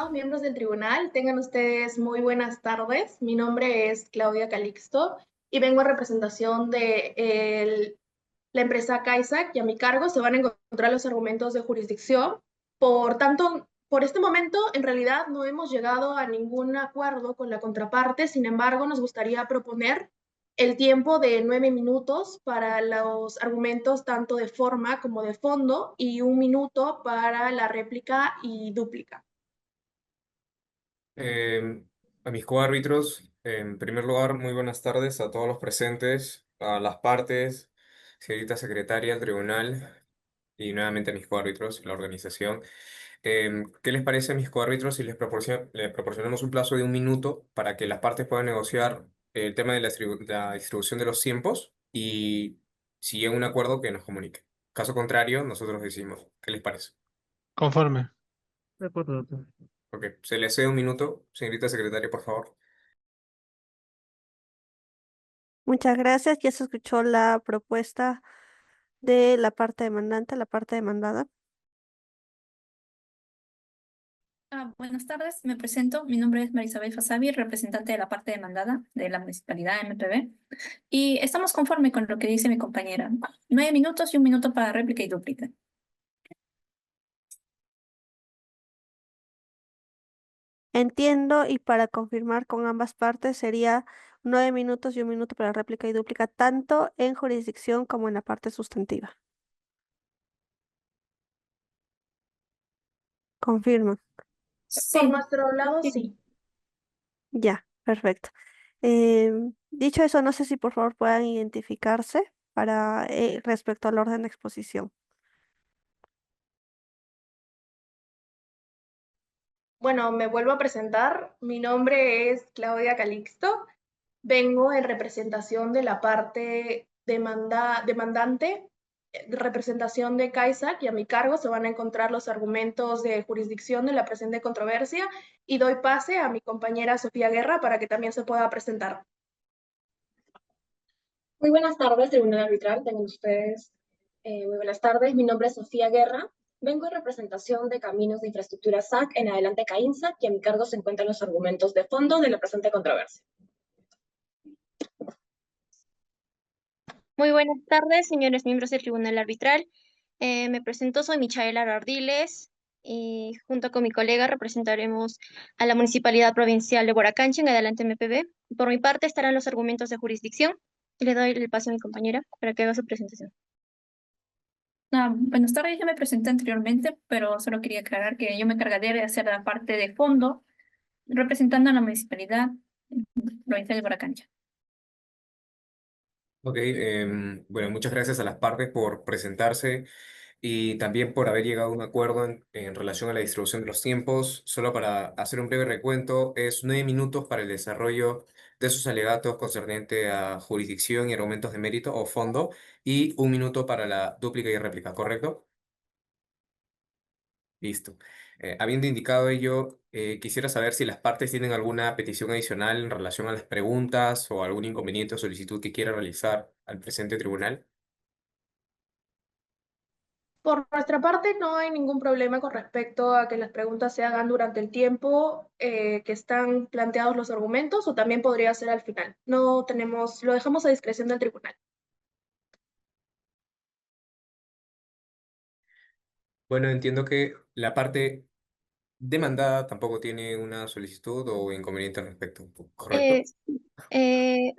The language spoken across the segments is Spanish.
estimados miembros del tribunal, tengan ustedes muy buenas tardes. Mi nombre es Claudia Calixto y vengo a representación de la empresa Caizac y a mi cargo se van a encontrar los argumentos de jurisdicción. Por tanto, por este momento, en realidad no hemos llegado a ningún acuerdo con la contraparte. Sin embargo, nos gustaría proponer el tiempo de 9 minutos para los argumentos tanto de forma como de fondo y 1 minuto para la réplica y dúplica. Eh, a mis coárbitros, en primer lugar, muy buenas tardes a todos los presentes, a las partes, señorita secretaria del tribunal y nuevamente a mis coárbitros y la organización. ¿Qué les parece a mis coárbitros si les proporcionamos un plazo de 1 minuto para que las partes puedan negociar el tema de la distribución de los tiempos y si llega a un acuerdo que nos comunique? Caso contrario, nosotros decimos, ¿qué les parece? Conforme. De acuerdo, doctor. Ok, se le cede 1 minuto, señorita secretaria, por favor. Muchas gracias. Ya se escuchó la propuesta de la parte demandante, la parte demandada. Buenas tardes, me presento. Mi nombre es Marisabel Fasabi, representante de la parte demandada de la Municipalidad MPB. Y estamos conforme con lo que dice mi compañera. 9 minutos y 1 minuto para réplica y dúplica. Entiendo, y para confirmar con ambas partes sería 9 minutos y 1 minuto para réplica y dúplica, tanto en jurisdicción como en la parte sustantiva. Confirmo. Por nuestro lado, sí. Ya, perfecto. Dicho eso, no sé si por favor puedan identificarse para respecto al orden de exposición. Bueno, me vuelvo a presentar. Mi nombre es Claudia Calixto. Vengo en representación de la parte demandante, representación de Caizac, y a mi cargo se van a encontrar los argumentos de jurisdicción de la presente controversia, y doy pase a mi compañera Sofía Guerra para que también se pueda presentar. Muy buenas tardes, Tribunal Arbitral. Tengan ustedes muy buenas tardes. Mi nombre es Sofía Guerra. Vengo en representación de Caminos de Infraestructura SAC, en adelante CAINSAC, y a mi cargo se encuentran los argumentos de fondo de la presente controversia. Muy buenas tardes, señores miembros del Tribunal Arbitral. Me presento, soy Michaela Ardiles y junto con mi colega representaremos a la Municipalidad Provincial de Huaracancha en adelante MPB. Por mi parte estarán los argumentos de jurisdicción y le doy el paso a mi compañera para que haga su presentación. Buenas tardes, ya me presenté anteriormente, pero solo quería aclarar que yo me encargaré de hacer la parte de fondo representando a la Municipalidad Provincial de Guaracancha. Ok, bueno, muchas gracias a las partes por presentarse y también por haber llegado a un acuerdo en relación a la distribución de los tiempos. Solo para hacer un breve recuento, es 9 minutos para el desarrollo de sus alegatos concerniente a jurisdicción y argumentos de mérito o fondo y 1 minuto para la dúplica y réplica, ¿correcto? Listo. Habiendo indicado ello, quisiera saber si las partes tienen alguna petición adicional en relación a las preguntas o algún inconveniente o solicitud que quiera realizar al presente tribunal. Por nuestra parte, no hay ningún problema con respecto a que las preguntas se hagan durante el tiempo que están planteados los argumentos, o también podría ser al final. No tenemos, lo dejamos a discreción del tribunal. Bueno, entiendo que la parte demandada tampoco tiene una solicitud o inconveniente al respecto, Eh, ¿correcto? eh,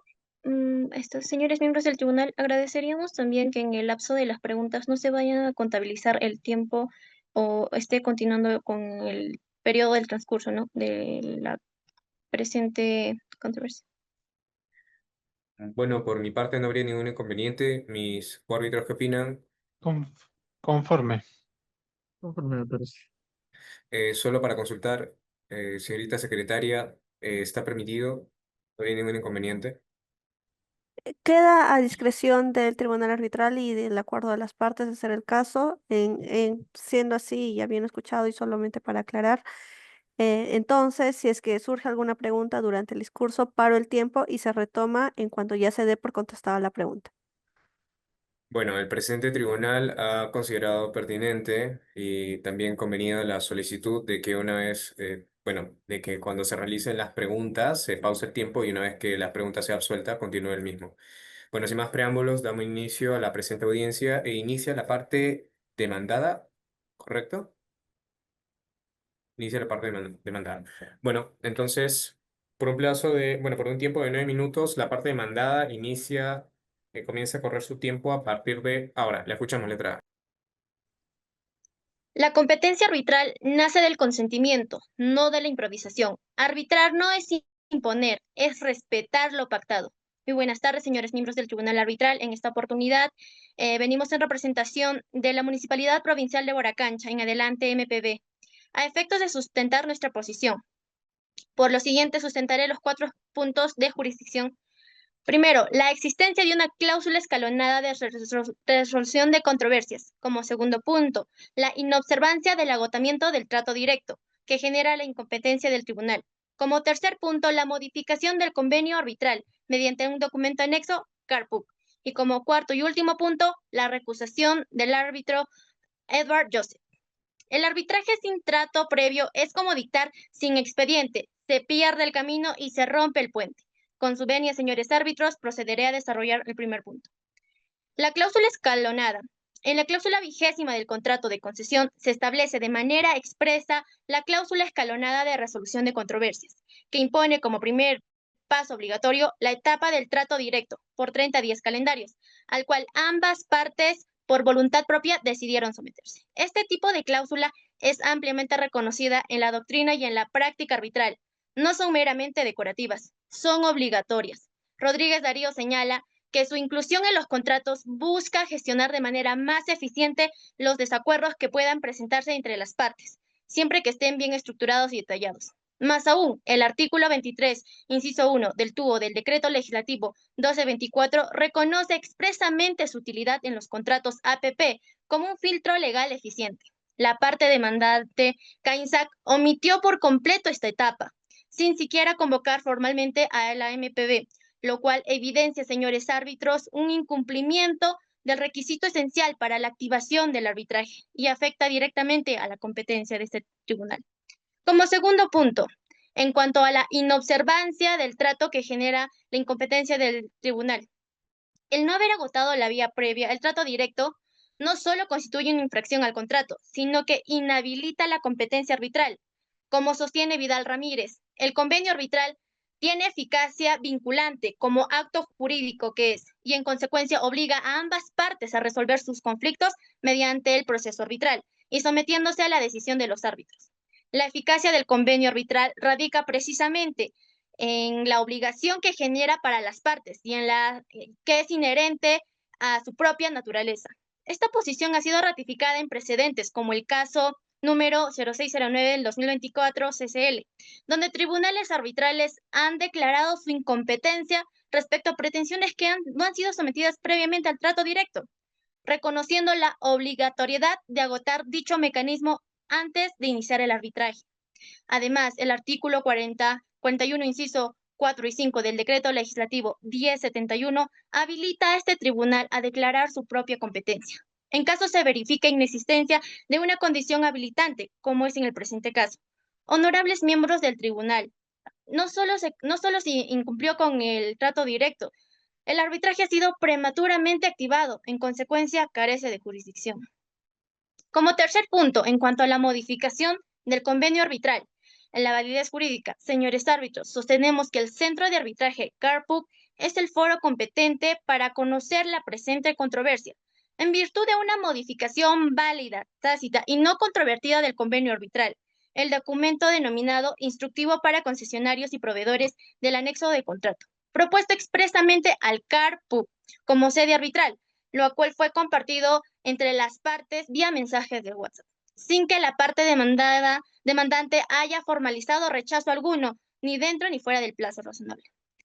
Estos señores miembros del tribunal, agradeceríamos también que en el lapso de las preguntas no se vayan a contabilizar el tiempo o esté continuando con el periodo del transcurso, ¿no? De la presente controversia. Bueno, por mi parte no habría ningún inconveniente. Mis árbitros, ¿qué opinan? Conforme. Conforme, doctores. Solo para consultar, señorita secretaria, ¿está permitido? ¿No habría ningún inconveniente? Queda a discreción del tribunal arbitral y del acuerdo de las partes de ser el caso. Siendo así, ya bien escuchado y solamente para aclarar, entonces, si es que surge alguna pregunta durante el discurso, paro el tiempo y se retoma en cuanto ya se dé por contestada la pregunta. Bueno, el presente tribunal ha considerado pertinente y también convenida la solicitud de que una vez bueno, de que cuando se realicen las preguntas se pause el tiempo y una vez que la pregunta sea absuelta, continúe el mismo. Bueno, sin más preámbulos, damos inicio a la presente audiencia e inicia la parte demandada, ¿correcto? Inicia la parte demandada. Bueno, entonces, por un tiempo de 9 minutos, la parte demandada comienza a correr su tiempo a partir de ahora. La escuchamos, letra A. La competencia arbitral nace del consentimiento, no de la improvisación. Arbitrar no es imponer, es respetar lo pactado. Muy buenas tardes, señores miembros del Tribunal Arbitral. En esta oportunidad venimos en representación de la Municipalidad Provincial de Boracancha, en adelante MPB, a efectos de sustentar nuestra posición. Por lo siguiente, sustentaré los 4 puntos de jurisdicción. Primero, la existencia de una cláusula escalonada de resolución de controversias. Como segundo punto, la inobservancia del agotamiento del trato directo, que genera la incompetencia del tribunal. Como tercer punto, la modificación del convenio arbitral mediante un documento anexo, CARPUC. Y como cuarto y último punto, la recusación del árbitro Edward Joseph. El arbitraje sin trato previo es como dictar sin expediente. Se pierde el camino y se rompe el puente. Con su venia, señores árbitros, procederé a desarrollar el primer punto. La cláusula escalonada. En la cláusula 20ª del contrato de concesión se establece de manera expresa la cláusula escalonada de resolución de controversias, que impone como primer paso obligatorio la etapa del trato directo por 30 días calendarios, al cual ambas partes por voluntad propia decidieron someterse. Este tipo de cláusula es ampliamente reconocida en la doctrina y en la práctica arbitral. No son meramente decorativas, son obligatorias. Rodríguez Darío señala que su inclusión en los contratos busca gestionar de manera más eficiente los desacuerdos que puedan presentarse entre las partes, siempre que estén bien estructurados y detallados. Más aún, el artículo 23, inciso 1 del TUO del Decreto Legislativo 1224 reconoce expresamente su utilidad en los contratos APP como un filtro legal eficiente. La parte demandante, CAINSAC, omitió por completo esta etapa, sin siquiera convocar formalmente a la MPB, lo cual evidencia, señores árbitros, un incumplimiento del requisito esencial para la activación del arbitraje y afecta directamente a la competencia de este tribunal. Como segundo punto, en cuanto a la inobservancia del trato que genera la incompetencia del tribunal, el no haber agotado la vía previa, el trato directo, no solo constituye una infracción al contrato, sino que inhabilita la competencia arbitral. Como sostiene Vidal Ramírez, el convenio arbitral tiene eficacia vinculante como acto jurídico que es, y en consecuencia obliga a ambas partes a resolver sus conflictos mediante el proceso arbitral y sometiéndose a la decisión de los árbitros. La eficacia del convenio arbitral radica precisamente en la obligación que genera para las partes y en la que es inherente a su propia naturaleza. Esta posición ha sido ratificada en precedentes, como el caso número 0609 del 2024 CCL, donde tribunales arbitrales han declarado su incompetencia respecto a pretensiones que no han sido sometidas previamente al trato directo, reconociendo la obligatoriedad de agotar dicho mecanismo antes de iniciar el arbitraje. Además, el artículo 41, inciso 4 y 5 del Decreto Legislativo 1071 habilita a este tribunal a declarar su propia competencia, en caso se verifique inexistencia de una condición habilitante, como es en el presente caso. Honorables miembros del tribunal, no solo se incumplió con el trato directo, el arbitraje ha sido prematuramente activado, en consecuencia carece de jurisdicción. Como tercer punto, en cuanto a la modificación del convenio arbitral, en la validez jurídica, señores árbitros, sostenemos que el Centro de Arbitraje CARPUC es el foro competente para conocer la presente controversia, en virtud de una modificación válida, tácita y no controvertida del convenio arbitral, el documento denominado Instructivo para Concesionarios y Proveedores del Anexo de Contrato, propuesto expresamente al CARPUC como sede arbitral, lo cual fue compartido entre las partes vía mensajes de WhatsApp, sin que la parte demandante haya formalizado rechazo alguno, ni dentro ni fuera del plazo razonable.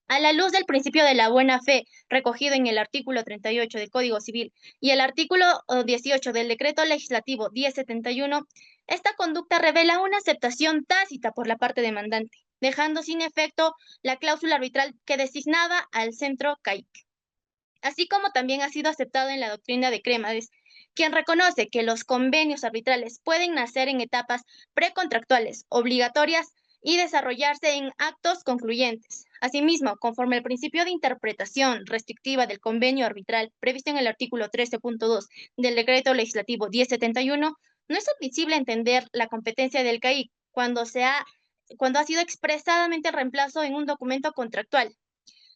A la luz del principio de la buena fe recogido en el artículo 38 del Código Civil y el artículo 18 del Decreto Legislativo 1071, esta conducta revela una aceptación tácita por la parte demandante, dejando sin efecto la cláusula arbitral que designaba al centro CAIC, así como también ha sido aceptado en la doctrina de Cremades, quien reconoce que los convenios arbitrales pueden nacer en etapas precontractuales obligatorias y desarrollarse en actos concluyentes. Asimismo, conforme al principio de interpretación restrictiva del convenio arbitral previsto en el artículo 13.2 del Decreto Legislativo 1071, no es admisible entender la competencia del CAIC cuando ha sido expresadamente el reemplazo en un documento contractual.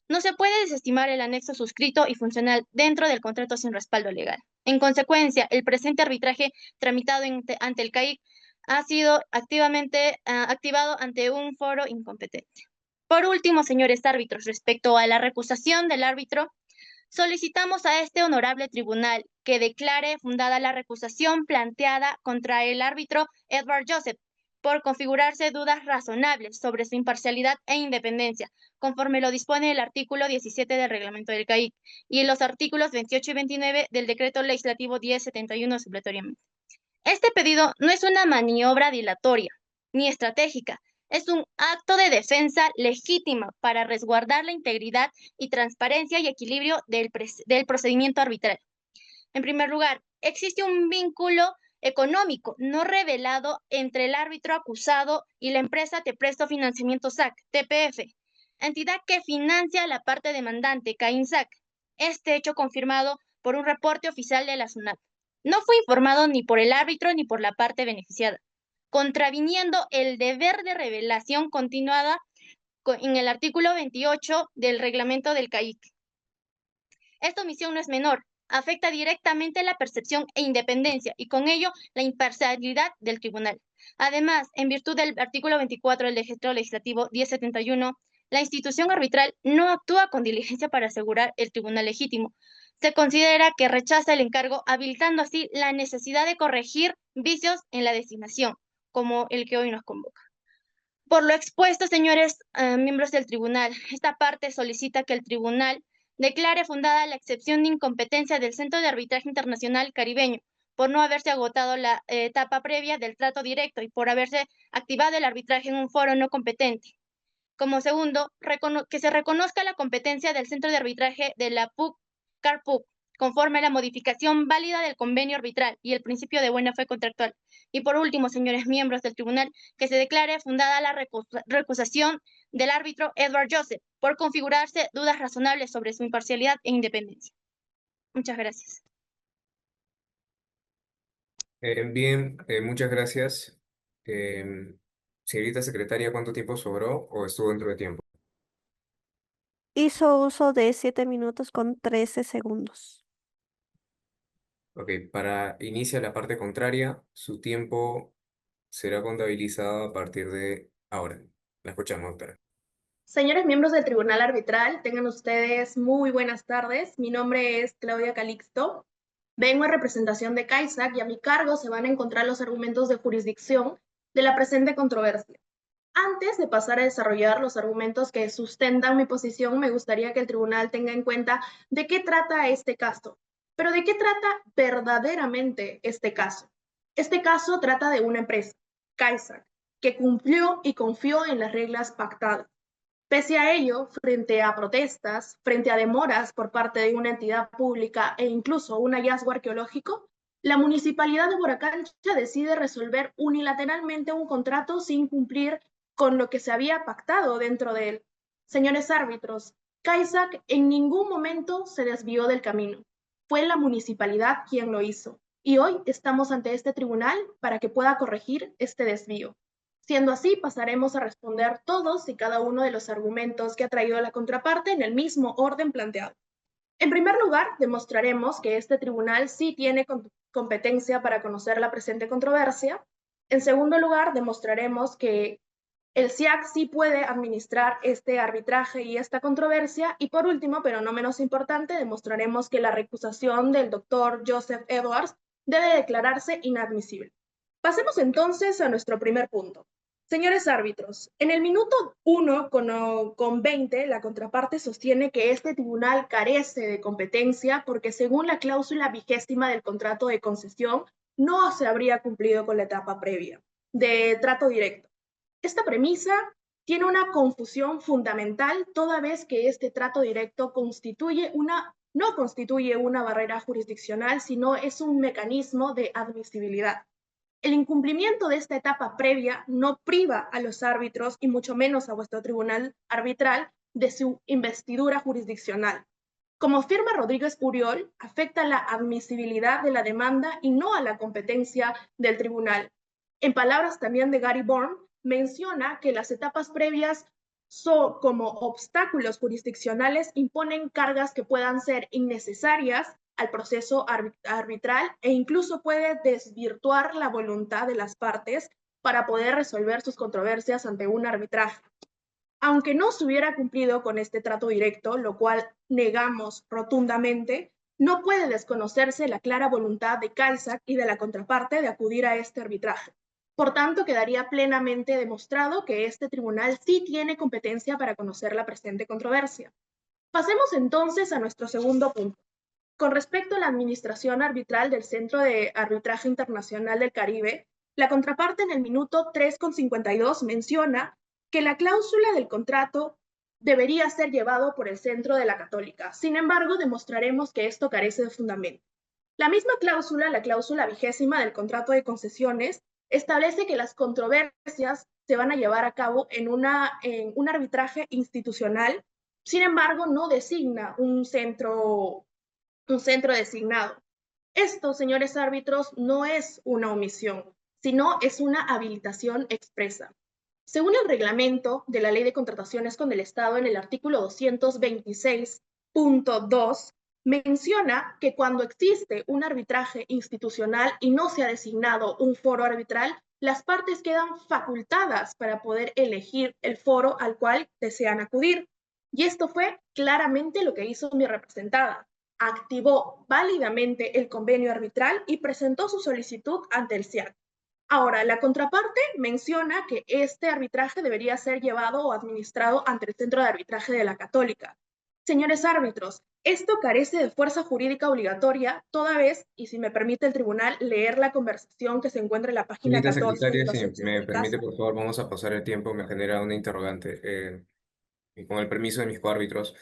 No se puede desestimar el anexo suscrito y funcional dentro del contrato sin respaldo legal. En consecuencia, el presente arbitraje tramitado ante el CAIC ha sido activado ante un foro incompetente. Por último, señores árbitros, respecto a la recusación del árbitro, solicitamos a este honorable tribunal que declare fundada la recusación planteada contra el árbitro Edward Joseph por configurarse dudas razonables sobre su imparcialidad e independencia, conforme lo dispone el artículo 17 del reglamento del CAIC y los artículos 28 y 29 del Decreto Legislativo 1071 supletoriamente. Este pedido no es una maniobra dilatoria ni estratégica, es un acto de defensa legítima para resguardar la integridad y transparencia y equilibrio del procedimiento arbitral. En primer lugar, existe un vínculo económico no revelado entre el árbitro acusado y la empresa Te Presto Financiamiento SAC, TPF, entidad que financia a la parte demandante, CAINSAC. Este hecho confirmado por un reporte oficial de la SUNAT. No fue informado ni por el árbitro ni por la parte beneficiada, contraviniendo el deber de revelación continuada en el artículo 28 del reglamento del CAIC. Esta omisión no es menor, afecta directamente la percepción e independencia y con ello la imparcialidad del tribunal. Además, en virtud del artículo 24 del Decreto Legislativo 1071, la institución arbitral no actúa con diligencia para asegurar el tribunal legítimo. Se considera que rechaza el encargo, habilitando así la necesidad de corregir vicios en la designación, como el que hoy nos convoca. Por lo expuesto, señores miembros del tribunal, esta parte solicita que el tribunal declare fundada la excepción de incompetencia del Centro de Arbitraje Internacional Caribeño por no haberse agotado la etapa previa del trato directo y por haberse activado el arbitraje en un foro no competente. Como segundo, que se reconozca la competencia del Centro de Arbitraje de la PUC-CARPUC, conforme a la modificación válida del convenio arbitral y el principio de buena fe contractual. Y por último, señores miembros del tribunal, que se declare fundada la recusación del árbitro Edward Joseph por configurarse dudas razonables sobre su imparcialidad e independencia. Muchas gracias. Bien, muchas gracias. Señorita secretaria, ¿cuánto tiempo sobró o estuvo dentro de tiempo? Hizo uso de 7 minutos con 13 segundos. Ok, para inicia la parte contraria, su tiempo será contabilizado a partir de ahora. La escuchamos, doctora. Señores miembros del Tribunal Arbitral, tengan ustedes muy buenas tardes. Mi nombre es Claudia Calixto. Vengo en representación de CAISAC y a mi cargo se van a encontrar los argumentos de jurisdicción de la presente controversia. Antes de pasar a desarrollar los argumentos que sustentan mi posición, me gustaría que el tribunal tenga en cuenta de qué trata este caso. Pero ¿de qué trata verdaderamente este caso? Este caso trata de una empresa, CAISAC, que cumplió y confió en las reglas pactadas. Pese a ello, frente a protestas, frente a demoras por parte de una entidad pública e incluso un hallazgo arqueológico, la Municipalidad de Boracancha decide resolver unilateralmente un contrato sin cumplir con lo que se había pactado dentro de él. Señores árbitros, CAISAC en ningún momento se desvió del camino. Fue la municipalidad quien lo hizo. Y hoy estamos ante este tribunal para que pueda corregir este desvío. Siendo así, pasaremos a responder todos y cada uno de los argumentos que ha traído la contraparte en el mismo orden planteado. En primer lugar, demostraremos que este tribunal sí tiene competencia para conocer la presente controversia. En segundo lugar, demostraremos que el SIAC sí puede administrar este arbitraje y esta controversia. Y por último, pero no menos importante, demostraremos que la recusación del doctor Joseph Edwards debe declararse inadmisible. Pasemos entonces a nuestro primer punto. Señores árbitros, en el minuto 1 con 20, la contraparte sostiene que este tribunal carece de competencia porque según la cláusula 20ª del contrato de concesión, no se habría cumplido con la etapa previa de trato directo. Esta premisa tiene una confusión fundamental toda vez que este trato directo no constituye una barrera jurisdiccional, sino es un mecanismo de admisibilidad. El incumplimiento de esta etapa previa no priva a los árbitros y mucho menos a vuestro tribunal arbitral de su investidura jurisdiccional. Como afirma Rodríguez Puriol, afecta la admisibilidad de la demanda y no a la competencia del tribunal. En palabras también de Gary Bourne, menciona que las etapas previas como obstáculos jurisdiccionales imponen cargas que puedan ser innecesarias al proceso arbitral e incluso puede desvirtuar la voluntad de las partes para poder resolver sus controversias ante un arbitraje. Aunque no se hubiera cumplido con este trato directo, lo cual negamos rotundamente, no puede desconocerse la clara voluntad de CAISAC y de la contraparte de acudir a este arbitraje. Por tanto, quedaría plenamente demostrado que este tribunal sí tiene competencia para conocer la presente controversia. Pasemos entonces a nuestro segundo punto. Con respecto a la administración arbitral del Centro de Arbitraje Internacional del Caribe, la contraparte en el minuto 3,52 menciona que la cláusula del contrato debería ser llevado por el Centro de la Católica. Sin embargo, demostraremos que esto carece de fundamento. La misma cláusula, la cláusula 20ª del contrato de concesiones, establece que las controversias se van a llevar a cabo en un arbitraje institucional. Sin embargo, no designa un centro designado. Esto, señores árbitros, no es una omisión, sino es una habilitación expresa. Según el reglamento de la Ley de Contrataciones con el Estado, en el artículo 226.2, menciona que cuando existe un arbitraje institucional y no se ha designado un foro arbitral, las partes quedan facultadas para poder elegir el foro al cual desean acudir. Y esto fue claramente lo que hizo mi representada. Activó válidamente el convenio arbitral y presentó su solicitud ante el SIAC. Ahora, la contraparte menciona que este arbitraje debería ser llevado o administrado ante el Centro de Arbitraje de la Católica. Señores árbitros, esto carece de fuerza jurídica obligatoria, toda vez, y si me permite el tribunal, leer la conversación que se encuentra en la página Señorita 14 de secretaria, los si hechos me del permite, caso. por favor, vamos a pasar el tiempo, me genera una interrogante. Y con el permiso de mis coárbitros.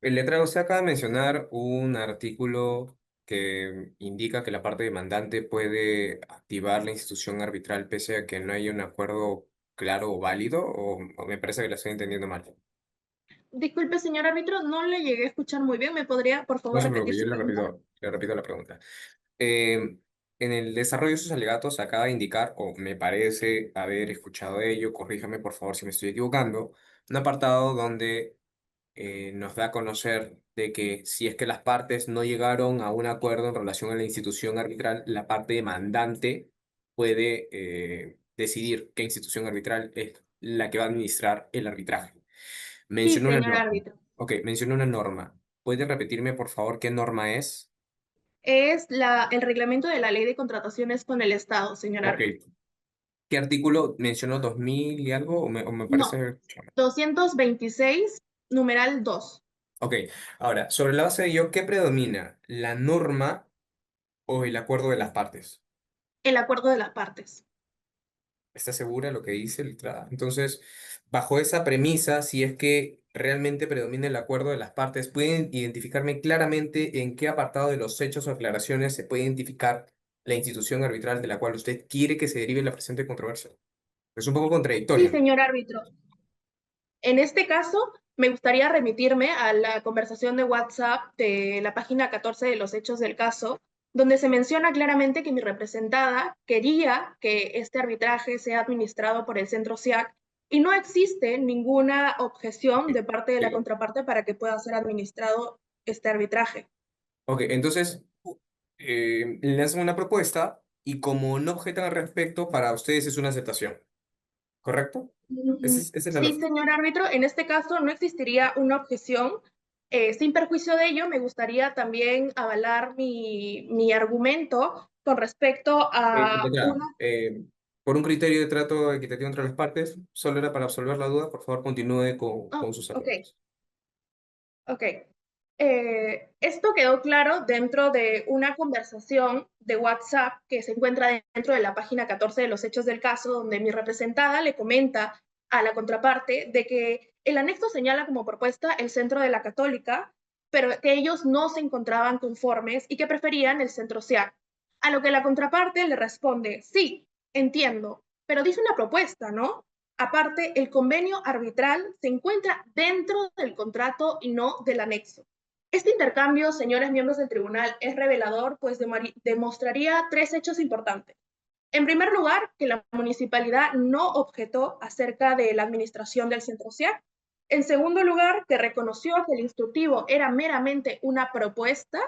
El letrado se acaba de mencionar un artículo que indica que la parte demandante puede activar la institución arbitral pese a que no haya un acuerdo claro o válido, o me parece que la estoy entendiendo mal. Disculpe, señor árbitro, no le llegué a escuchar muy bien. ¿Me podría, por No favor, se repetir preocupe, yo su pregunta? le repito la pregunta. En el desarrollo de sus alegatos acaba de indicar, o me parece haber escuchado ello, corríjame por favor si me estoy equivocando, un apartado donde nos da a conocer de que si es que las partes no llegaron a un acuerdo en relación a la institución arbitral, la parte demandante puede decidir qué institución arbitral es la que va a administrar el arbitraje. Sí, Mencionó una señor norma. árbitro. Ok, mencionó una norma. ¿Puede repetirme, por favor, qué norma es? Es el reglamento de la Ley de Contrataciones con el Estado, señor Ok. árbitro. ¿Qué artículo mencionó 2000 y algo? ¿O me No, parece? 226, numeral 2. Ok, ahora, sobre la base de ello, ¿qué predomina? ¿La norma o el acuerdo de las partes? El acuerdo de las partes. ¿Está segura de lo que dice el letrada? Entonces, bajo esa premisa, si es que realmente predomina el acuerdo de las partes, ¿pueden identificarme claramente en qué apartado de los hechos o aclaraciones se puede identificar la institución arbitral de la cual usted quiere que se derive la presente controversia? Es un poco Sí, contradictorio, ¿no? señor árbitro. En este caso, me gustaría remitirme a la conversación de WhatsApp de la página 14 de los hechos del caso, donde se menciona claramente que mi representada quería que este arbitraje sea administrado por el Centro SIAC y no existe ninguna objeción de parte de la Digo, contraparte para que pueda ser administrado este arbitraje. ok, entonces, le hacen una propuesta y como no objetan al respecto, para ustedes es una aceptación, ¿correcto? Esa es la Sí, lógica. señor árbitro, en este caso no existiría una objeción. Sin perjuicio de ello, me gustaría también avalar mi argumento con respecto a Letrada, una... por un criterio de trato equitativo entre las partes, solo era para absolver la duda, por favor continúe Oh, con sus ok, argumentos. ok. Esto quedó claro dentro de una conversación de WhatsApp que se encuentra dentro de la página 14 de los hechos del caso, donde mi representada le comenta a la contraparte de que el anexo señala como propuesta el Centro de la Católica, pero que ellos no se encontraban conformes y que preferían el Centro SIAC. A lo que la contraparte le responde, sí, entiendo, pero dice una propuesta, ¿no? Aparte, el convenio arbitral se encuentra dentro del contrato y no del anexo. Este intercambio, señores miembros del tribunal, es revelador, pues demostraría 3 hechos importantes. En primer lugar, que la municipalidad no objetó acerca de la administración del centro SIAC. En segundo lugar, que reconoció que el instructivo era meramente una propuesta.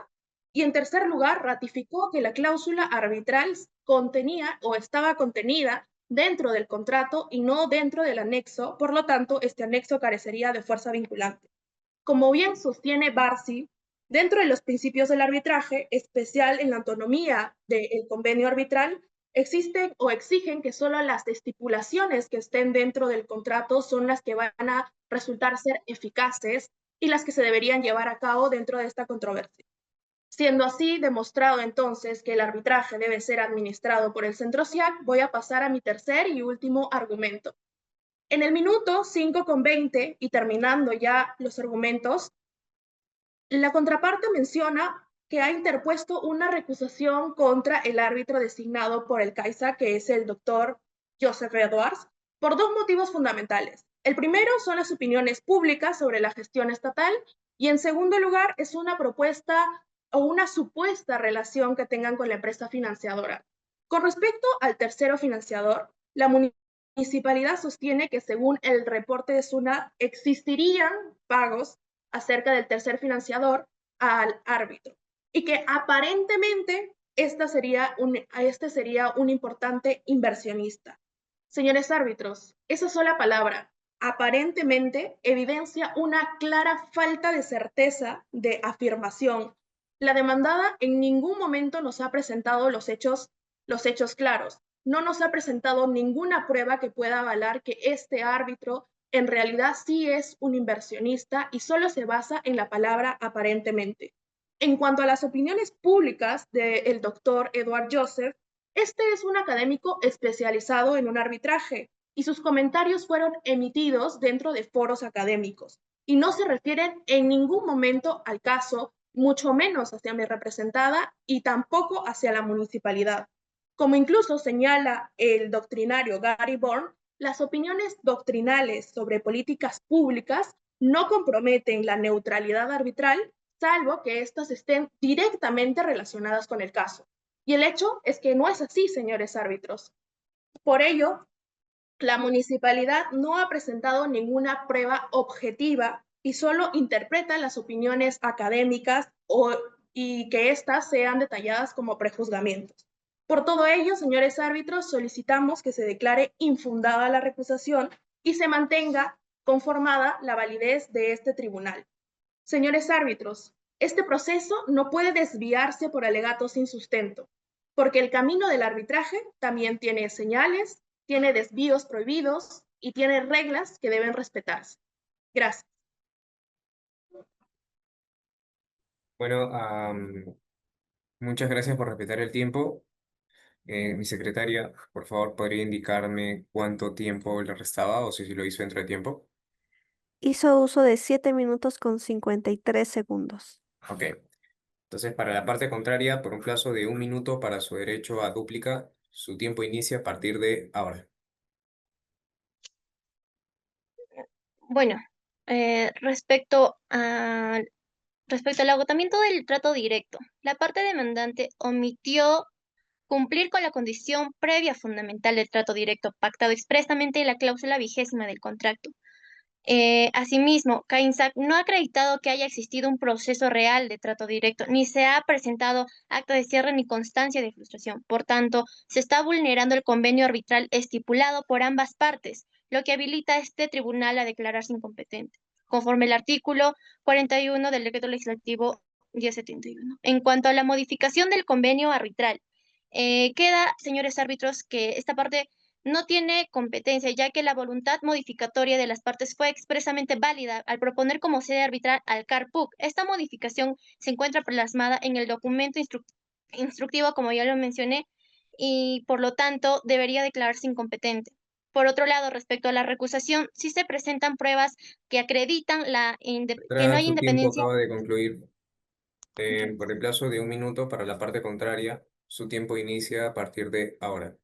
Y en tercer lugar, ratificó que la cláusula arbitral contenía o estaba contenida dentro del contrato y no dentro del anexo, por lo tanto, este anexo carecería de fuerza vinculante. Como bien sostiene Barsi, dentro de los principios del arbitraje, especial en la autonomía del convenio arbitral, existen o exigen que solo las estipulaciones que estén dentro del contrato son las que van a resultar ser eficaces y las que se deberían llevar a cabo dentro de esta controversia. Siendo así demostrado entonces que el arbitraje debe ser administrado por el Centro SIAC, voy a pasar a mi tercer y último argumento. En el minuto 5:20 y terminando ya los argumentos, la contraparte menciona que ha interpuesto una recusación contra el árbitro designado por el CAISA, que es el doctor Joseph Edwards, por 2 motivos fundamentales. El primero son las opiniones públicas sobre la gestión estatal y en segundo lugar es una propuesta o una supuesta relación que tengan con la empresa financiadora. Con respecto al tercero financiador, la municipalidad sostiene que según el reporte de SUNAT existirían pagos acerca del tercer financiador al árbitro y que aparentemente este sería un importante inversionista. Señores árbitros, esa sola palabra, aparentemente, evidencia una clara falta de certeza de afirmación. La demandada en ningún momento nos ha presentado los hechos claros. No nos ha presentado ninguna prueba que pueda avalar que este árbitro en realidad sí es un inversionista y solo se basa en la palabra aparentemente. En cuanto a las opiniones públicas del doctor Edward Joseph, este es un académico especializado en un arbitraje y sus comentarios fueron emitidos dentro de foros académicos y no se refieren en ningún momento al caso, mucho menos hacia mi representada y tampoco hacia la municipalidad. Como incluso señala el doctrinario Gary Bourne, las opiniones doctrinales sobre políticas públicas no comprometen la neutralidad arbitral, salvo que éstas estén directamente relacionadas con el caso. Y el hecho es que no es así, señores árbitros. Por ello, la municipalidad no ha presentado ninguna prueba objetiva y solo interpreta las opiniones académicas y que éstas sean detalladas como prejuzgamientos. Por todo ello, señores árbitros, solicitamos que se declare infundada la recusación y se mantenga conformada la validez de este tribunal. Señores árbitros, este proceso no puede desviarse por alegatos sin sustento, porque el camino del arbitraje también tiene señales, tiene desvíos prohibidos y tiene reglas que deben respetarse. Gracias. Bueno, muchas gracias por respetar el tiempo. Mi secretaria, por favor, ¿podría indicarme cuánto tiempo le restaba o si lo hizo dentro de tiempo? Hizo uso de 7 minutos con 53 segundos. Ok. Entonces, para la parte contraria, por un plazo de 1 minuto para su derecho a dúplica, su tiempo inicia a partir de ahora. Bueno, respecto al agotamiento del trato directo, la parte demandante omitió cumplir con la condición previa fundamental del trato directo pactado expresamente en la cláusula 20ª del contrato. Asimismo, CAINSAC no ha acreditado que haya existido un proceso real de trato directo, ni se ha presentado acta de cierre ni constancia de frustración. Por tanto, se está vulnerando el convenio arbitral estipulado por ambas partes, lo que habilita a este tribunal a declararse incompetente, conforme el artículo 41 del Decreto Legislativo 1071. En cuanto a la modificación del convenio arbitral, queda, señores árbitros, que esta parte no tiene competencia, ya que la voluntad modificatoria de las partes fue expresamente válida al proponer como sede arbitral al CARPUC. Esta modificación se encuentra plasmada en el documento instructivo, como ya lo mencioné, y por lo tanto debería declararse incompetente. Por otro lado, respecto a la recusación, sí se presentan pruebas que acreditan que no hay Su tiempo independencia. acaba de concluir. Por el plazo de 1 minuto para la parte contraria, Su tiempo inicia a partir de ahora.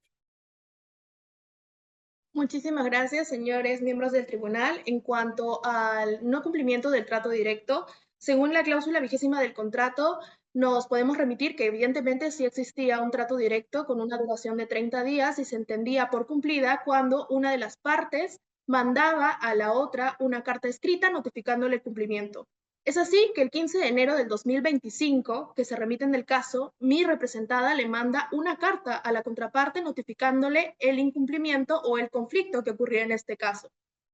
Muchísimas gracias, señores miembros del tribunal. En cuanto al no cumplimiento del trato directo, según la cláusula 20ª del contrato, nos podemos remitir que evidentemente sí existía un trato directo con una duración de 30 días y se entendía por cumplida cuando una de las partes mandaba a la otra una carta escrita notificándole el cumplimiento. Es así que el 15 de enero del 2025, que se remite en el caso, mi representada le manda una carta a la contraparte notificándole el incumplimiento o el conflicto que ocurría en este caso.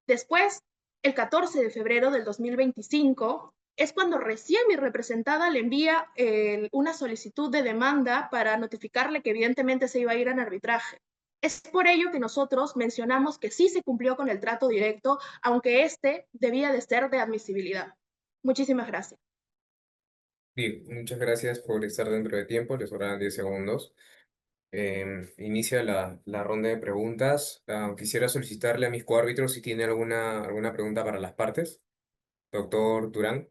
Después, el 14 de febrero del 2025, es cuando recién mi representada le envía una solicitud de demanda para notificarle que evidentemente se iba a ir en arbitraje. Es por ello que nosotros mencionamos que sí se cumplió con el trato directo, aunque este debía de ser de admisibilidad. Muchísimas gracias. Bien, muchas gracias por estar dentro de tiempo, les sobrarán 10 segundos. Inicia la ronda de preguntas. Quisiera solicitarle a mis coárbitros si tiene alguna pregunta para las partes. Doctor Durán.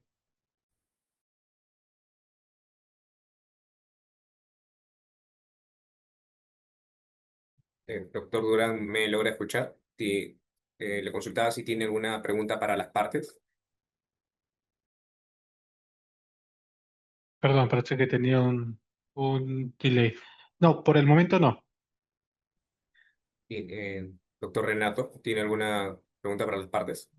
Doctor Durán, ¿me logra escuchar? Sí, le consultaba si tiene alguna pregunta para las partes. Perdón, parece que tenía un delay. No, por el momento no. Bien, doctor Renato, ¿tiene alguna pregunta para las partes?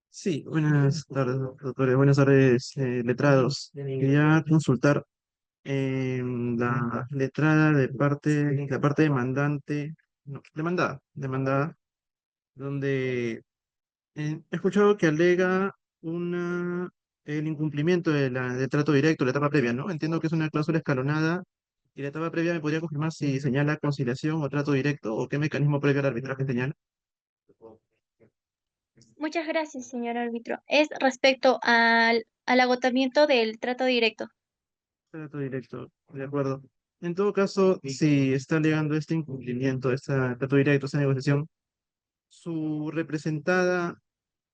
Sí, buenas tardes, doctores. Buenas tardes, letrados. Quería consultar la letrada la parte demandante, no, demandada, donde he escuchado que alega el incumplimiento del trato directo, la etapa previa, ¿no? Entiendo que es una cláusula escalonada y la etapa previa me podría confirmar si señala conciliación o trato directo o qué mecanismo previo al arbitraje señala. Muchas gracias, señor árbitro. Es respecto al agotamiento del trato directo. Trato directo, de acuerdo. En todo caso, si está alegando este incumplimiento, este trato directo, esta negociación, ¿su representada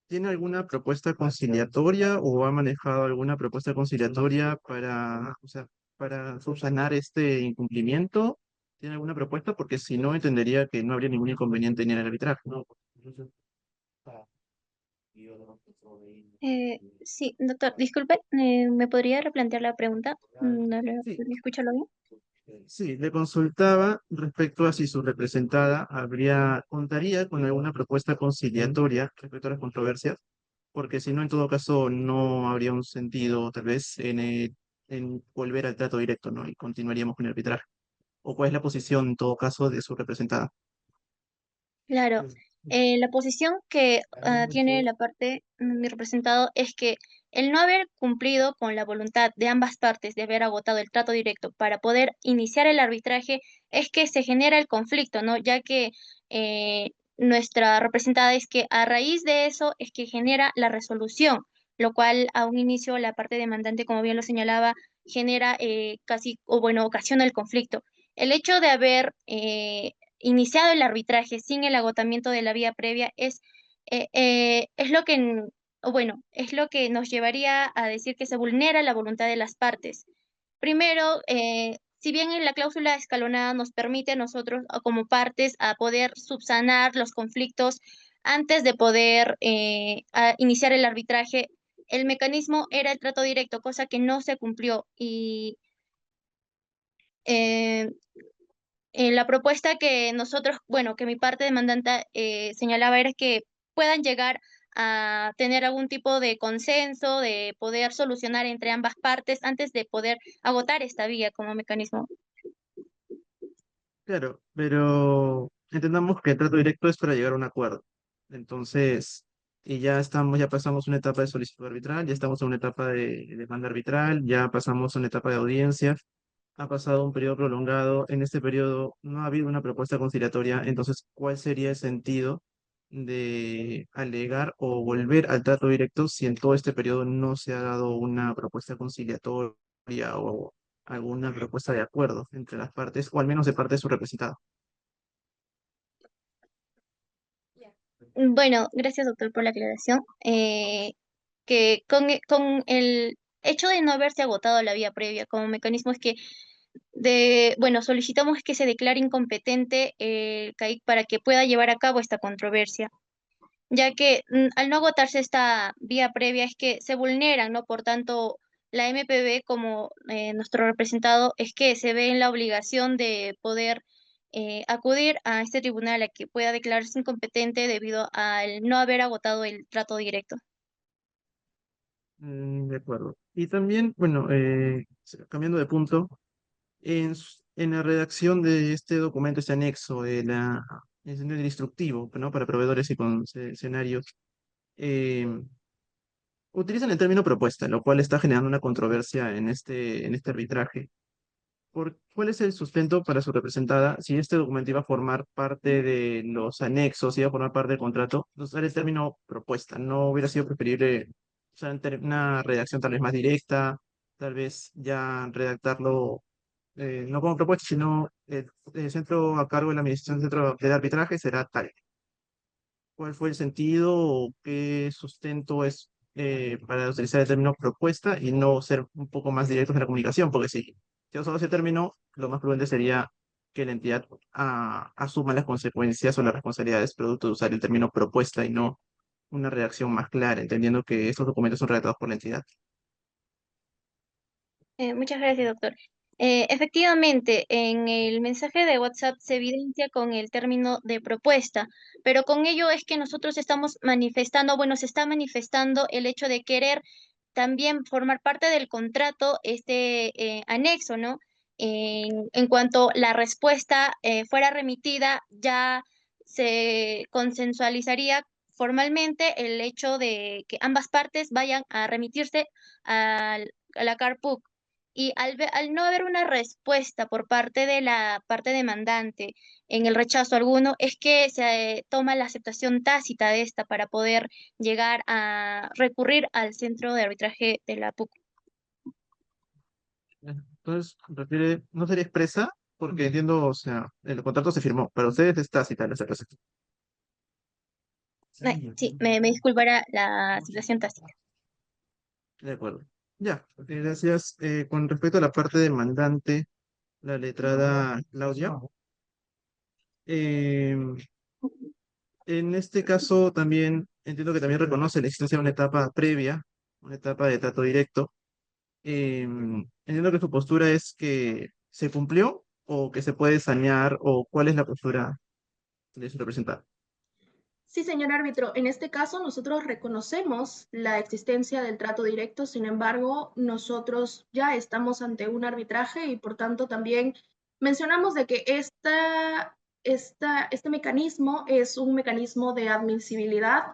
tiene alguna propuesta conciliatoria o ha manejado alguna propuesta conciliatoria o sea, para subsanar este incumplimiento? ¿Tiene alguna propuesta? Porque si no, entendería que no habría ningún inconveniente en el arbitraje, ¿no? Sí, doctor, disculpe, ¿me podría replantear la pregunta? No le Sí, escúchalo bien. sí, le consultaba respecto a si su representada contaría con alguna propuesta conciliatoria respecto a las controversias, porque si no, en todo caso, no habría un sentido, tal vez, en volver al trato directo, ¿no? Y continuaríamos con el arbitraje. ¿O cuál es la posición, en todo caso, de su representada? Claro, la posición que tiene la parte, mi representado, es que el no haber cumplido con la voluntad de ambas partes de haber agotado el trato directo para poder iniciar el arbitraje es que se genera el conflicto, ¿no? Ya que nuestra representada es que a raíz de eso es que genera la resolución, lo cual a un inicio la parte demandante, como bien lo señalaba, genera casi, o bueno, ocasiona el conflicto. El hecho de haber iniciado el arbitraje sin el agotamiento de la vía previa es lo que, o bueno, es lo que nos llevaría a decir que se vulnera la voluntad de las partes. Primero, si bien en la cláusula escalonada nos permite a nosotros como partes a poder subsanar los conflictos antes de poder iniciar el arbitraje, el mecanismo era el trato directo, cosa que no se cumplió y eh, la propuesta que nosotros, bueno, que mi parte demandante señalaba era que puedan llegar a tener algún tipo de consenso, de poder solucionar entre ambas partes antes de poder agotar esta vía como mecanismo. Claro, pero entendamos que el trato directo es para llegar a un acuerdo. Entonces, y ya pasamos una etapa de solicitud arbitral, ya estamos en una etapa de demanda arbitral, ya pasamos a una etapa de audiencia, ha pasado un periodo prolongado. En este periodo no ha habido una propuesta conciliatoria, entonces, ¿cuál sería el sentido de alegar o volver al trato directo si en todo este periodo no se ha dado una propuesta conciliatoria o alguna propuesta de acuerdo entre las partes, o al menos de parte de su representado? Bueno, gracias doctor por la aclaración. Que con el hecho de no haberse agotado la vía previa como mecanismo es que bueno, solicitamos que se declare incompetente el CAIC para que pueda llevar a cabo esta controversia, ya que al no agotarse esta vía previa es que se vulneran, ¿no? Por tanto, la MPB como nuestro representado es que se ve en la obligación de poder acudir a este tribunal a que pueda declararse incompetente debido al no haber agotado el trato directo. De acuerdo. Y también, bueno, cambiando de punto, en la redacción de este documento, este anexo, el instructivo, ¿no? Para proveedores y concesionarios, eh, utilizan el término propuesta, lo cual está generando una controversia en este arbitraje. ¿Cuál es el sustento para su representada si este documento iba a formar parte de los anexos, iba a formar parte del contrato? Usar el término propuesta, ¿no hubiera sido preferible usar una redacción tal vez más directa, tal vez ya redactarlo no como propuesta, sino el centro a cargo de la administración del centro de arbitraje será tal? ¿Cuál fue el sentido o qué sustento es para utilizar el término propuesta y no ser un poco más directos en la comunicación? Porque si se usado ese término, lo más prudente sería que la entidad asuma las consecuencias o las responsabilidades producto de usar el término propuesta y no una redacción más clara, entendiendo que estos documentos son redactados por la entidad. Muchas gracias, doctor. Efectivamente, en el mensaje de WhatsApp se evidencia con el término de propuesta, pero con ello es que nosotros estamos manifestando, bueno, se está manifestando el hecho de querer también formar parte del contrato, este anexo, ¿no? En cuanto la respuesta fuera remitida, ya se consensualizaría formalmente el hecho de que ambas partes vayan a remitirse a la CARPUC. Y al no haber una respuesta por parte de la parte demandante en el rechazo alguno, es que se toma la aceptación tácita de esta para poder llegar a recurrir al centro de arbitraje de la PUC. Entonces, no sería expresa, porque entiendo, o sea, el contrato se firmó, para ustedes es tácita la aceptación. Ay, sí, me disculpará la situación tácita. De acuerdo. Ya, gracias. Con respecto a la parte demandante, la letrada Claudia, em, en este caso también entiendo que también reconoce la existencia de una etapa previa, una etapa de trato directo. Entiendo que su postura es que se cumplió o que se puede sanear o cuál es la postura de su representante. Sí, señor árbitro, en este caso nosotros reconocemos la existencia del trato directo, sin embargo, nosotros ya estamos ante un arbitraje y por tanto también mencionamos de que este mecanismo es un mecanismo de admisibilidad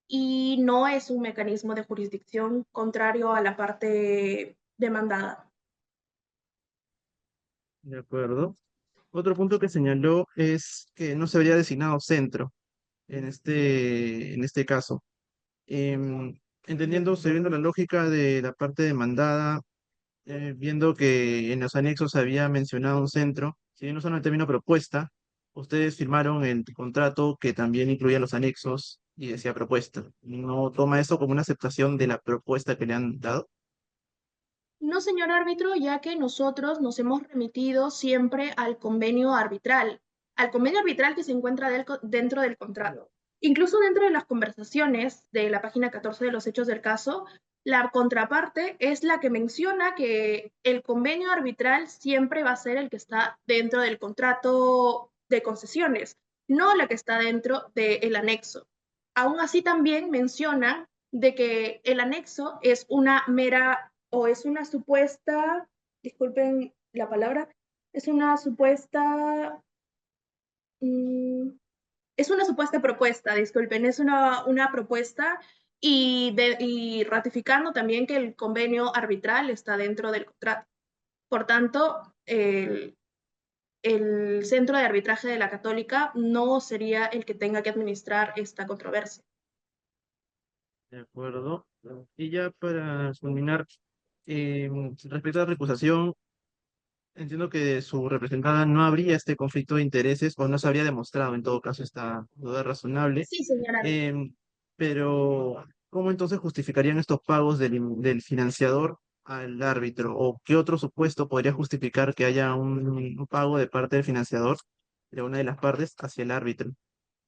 y no es un mecanismo de jurisdicción contrario a la parte demandada. De acuerdo. Otro punto que señaló es que no se habría designado centro en este caso. Entendiendo, siguiendo la lógica de la parte demandada, viendo que en los anexos se había mencionado un centro, si bien no usaron el término propuesta, ustedes firmaron el contrato que también incluía los anexos y decía propuesta. ¿No toma eso como una aceptación de la propuesta que le han dado? No, señor árbitro, ya que nosotros nos hemos remitido siempre al convenio arbitral que se encuentra dentro del contrato. Incluso dentro de las conversaciones de la página 14 de los hechos del caso, la contraparte es la que menciona que el convenio arbitral siempre va a ser el que está dentro del contrato de concesiones, no la que está dentro del anexo. Aún así también menciona de que el anexo es una mera o es una supuesta, disculpen la palabra, es una supuesta, es una supuesta propuesta, disculpen, es una propuesta y ratificando también que el convenio arbitral está dentro del contrato. Por tanto, el centro de arbitraje de la Católica no sería el que tenga que administrar esta controversia. De acuerdo. Y ya para culminar, respecto a la recusación, entiendo que su representada no habría este conflicto de intereses o no se habría demostrado en todo caso esta duda razonable. Sí, señora. Pero, ¿cómo entonces justificarían estos pagos del financiador al árbitro? ¿O qué otro supuesto podría justificar que haya un pago de parte del financiador de una de las partes hacia el árbitro?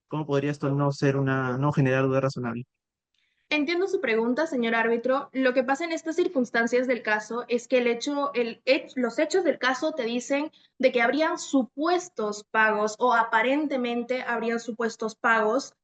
¿Cómo podría esto no ser no generar duda razonable? Entiendo su pregunta, señor árbitro. Lo que pasa en estas circunstancias del caso es que los hechos del caso te dicen de que habrían supuestos pagos o aparentemente habrían supuestos pagos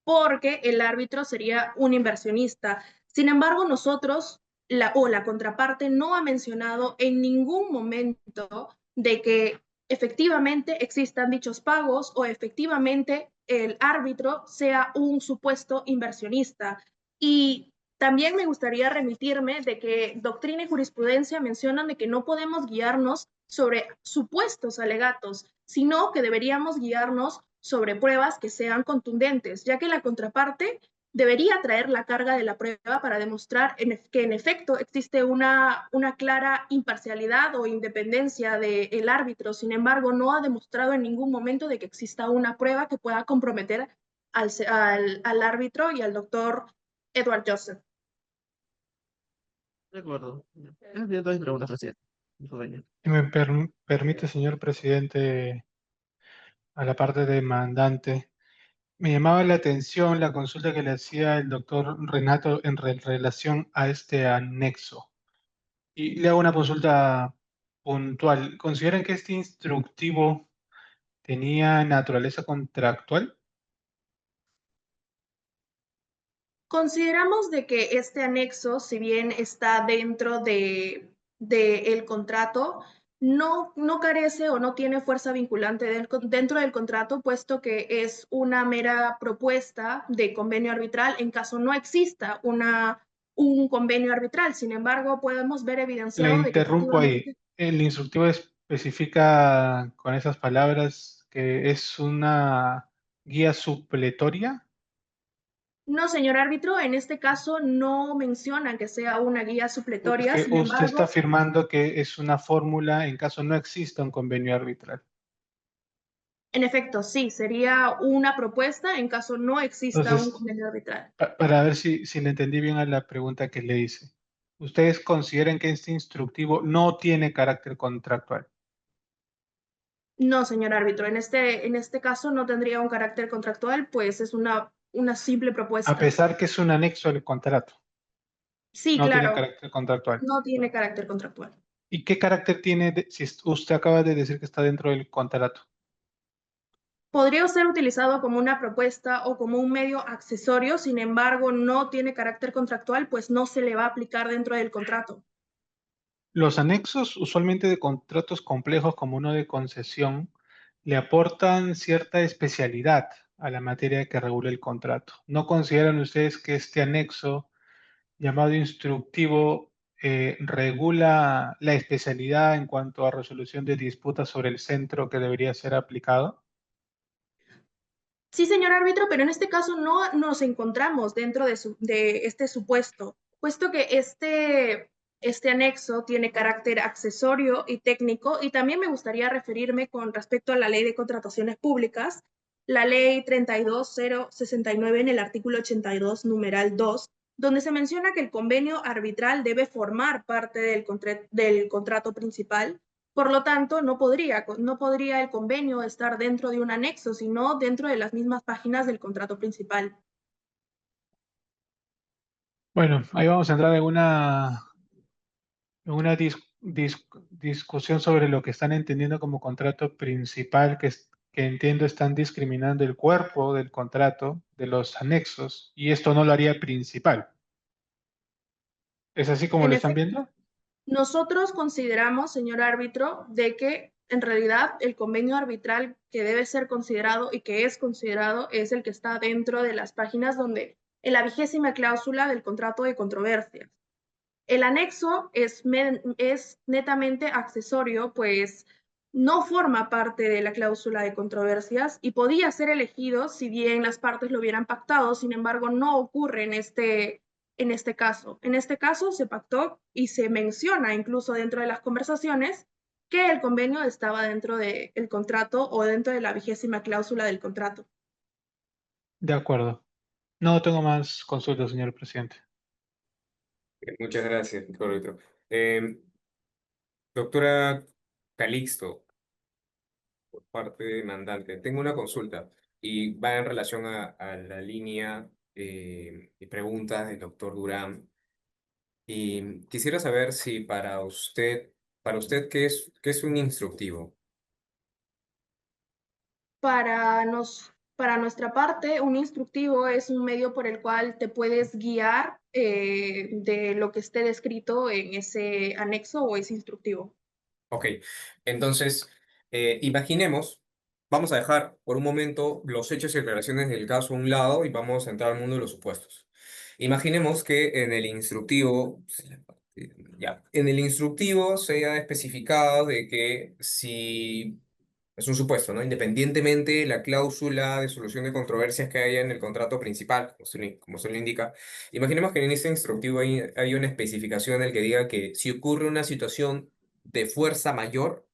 porque el árbitro sería un inversionista. Sin embargo, nosotros, la contraparte, no ha mencionado en ningún momento de que efectivamente existan dichos pagos o efectivamente el árbitro sea un supuesto inversionista. Y también me gustaría remitirme de que doctrina y jurisprudencia mencionan de que no podemos guiarnos sobre supuestos alegatos, sino que deberíamos guiarnos sobre pruebas que sean contundentes, ya que la contraparte debería traer la carga de la prueba para demostrar que en efecto existe una clara imparcialidad o independencia del árbitro. Sin embargo, no ha demostrado en ningún momento de que exista una prueba que pueda comprometer al árbitro y al doctor Edward Joseph. De acuerdo. Esas serían todas mis preguntas, presidente. Dijo Daniel. Si me permite, señor presidente, a la parte demandante, me llamaba la atención la consulta que le hacía el doctor Renato en relación a este anexo. Y le hago una consulta puntual. ¿Consideran que este instructivo tenía naturaleza contractual? Consideramos de que este anexo, si bien está dentro el contrato, no carece o no tiene fuerza vinculante dentro del contrato, puesto que es una mera propuesta de convenio arbitral en caso no exista un convenio arbitral. Sin embargo, podemos ver Le evidenciado de que interrumpo ahí. efectivamente. El instructivo especifica con esas palabras que es una guía supletoria. No, señor árbitro, en este caso no menciona que sea una guía supletoria, Que sin usted está embargo. afirmando que es una fórmula en caso no exista un convenio arbitral. En efecto, sí, sería una propuesta en caso no exista un Entonces, convenio arbitral. para ver si le entendí bien a la pregunta que le hice. ¿Ustedes consideran que este instructivo no tiene carácter contractual? No, señor árbitro, en este caso no tendría un carácter contractual, pues es una simple A propuesta. pesar que es un anexo al contrato, Sí, no tiene claro, carácter contractual. no tiene carácter contractual. ¿Y qué carácter tiene si usted acaba de decir que está dentro del contrato? Podría ser utilizado como una propuesta o como un medio accesorio, sin embargo, no tiene carácter contractual, pues no se le va a aplicar dentro del contrato. Los anexos, usualmente de contratos complejos como uno de concesión, le aportan cierta especialidad a la materia que regula el contrato. ¿No consideran ustedes que este anexo llamado instructivo regula la especialidad en cuanto a resolución de disputas sobre el centro que debería ser aplicado? Sí, señor árbitro, pero en este caso no nos encontramos dentro de este supuesto, puesto que este anexo tiene carácter accesorio y técnico, y también me gustaría referirme con respecto a la ley de contrataciones públicas, la ley 32069 en el artículo 82, numeral 2, donde se menciona que el convenio arbitral debe formar parte del contrato principal. Por lo tanto, no podría el convenio estar dentro de un anexo, sino dentro de las mismas páginas del contrato principal. Bueno, ahí vamos a entrar en una discusión sobre lo que están entendiendo como contrato principal, que entiendo están discriminando el cuerpo del contrato, de los anexos, y esto no lo haría principal. ¿Es así como En lo están efecto, viendo? nosotros consideramos, señor árbitro, de que en realidad el convenio arbitral que debe ser considerado y que es considerado es el que está dentro de las páginas donde en la 20ª cláusula del contrato de controversias. El anexo es netamente accesorio, pues no forma parte de la cláusula de controversias y podía ser elegido si bien las partes lo hubieran pactado, sin embargo no ocurre en este caso. En este caso se pactó y se menciona incluso dentro de las conversaciones que el convenio estaba dentro del contrato o dentro de la 20ª cláusula del contrato. De acuerdo. No tengo más consultas, señor presidente. Muchas gracias, árbitro. Em, Doctora Calixto, por parte demandante, tengo una consulta y va en relación a la línea de preguntas del doctor Durán. Y quisiera saber si para usted, qué es un instructivo? Para nuestra parte, un instructivo es un medio por el cual te puedes guiar de lo que esté descrito en ese anexo o ese instructivo. Ok, entonces, imaginemos, vamos a dejar por un momento los hechos y declaraciones del caso a un lado y vamos a entrar al mundo de los supuestos. Imaginemos que en el instructivo, ya, en el instructivo se haya especificado de que si, es un supuesto, ¿no? Independientemente la cláusula de solución de controversias que haya en el contrato principal, como se lo indica, imaginemos que en ese instructivo hay una especificación en el que diga que si ocurre una situación de fuerza mayor,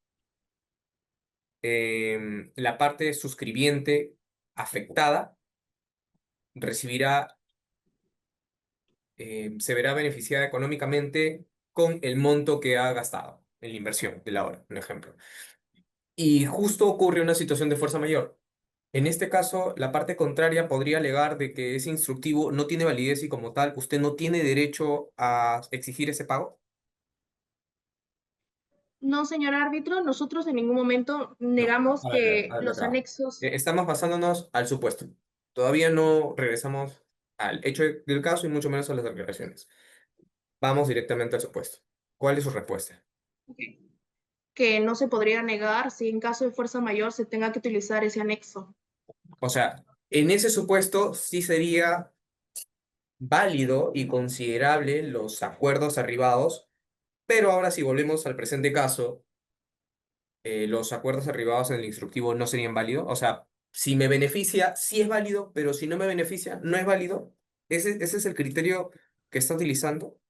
la parte suscribiente afectada recibirá, se verá beneficiada económicamente con el monto que ha gastado en la inversión de la obra, un ejemplo. Y justo ocurre una situación de fuerza mayor. En este caso, la parte contraria podría alegar de que ese instructivo no tiene validez y como tal, usted no tiene derecho a exigir ese pago. No, señor árbitro, nosotros en ningún momento No, negamos que a ver, los acá. anexos. Estamos basándonos al supuesto. Todavía no regresamos al hecho del caso y mucho menos a las declaraciones. Vamos directamente al supuesto. ¿Cuál es su respuesta? Que no se podría negar si en caso de fuerza mayor se tenga que utilizar ese anexo. O sea, en ese supuesto sí sería válido y considerable los acuerdos arribados, pero ahora si volvemos al presente caso, los acuerdos arribados en el instructivo no serían válidos. O sea, si me beneficia, sí es válido, pero si no me beneficia, no es válido. Ese es el criterio que está utilizando.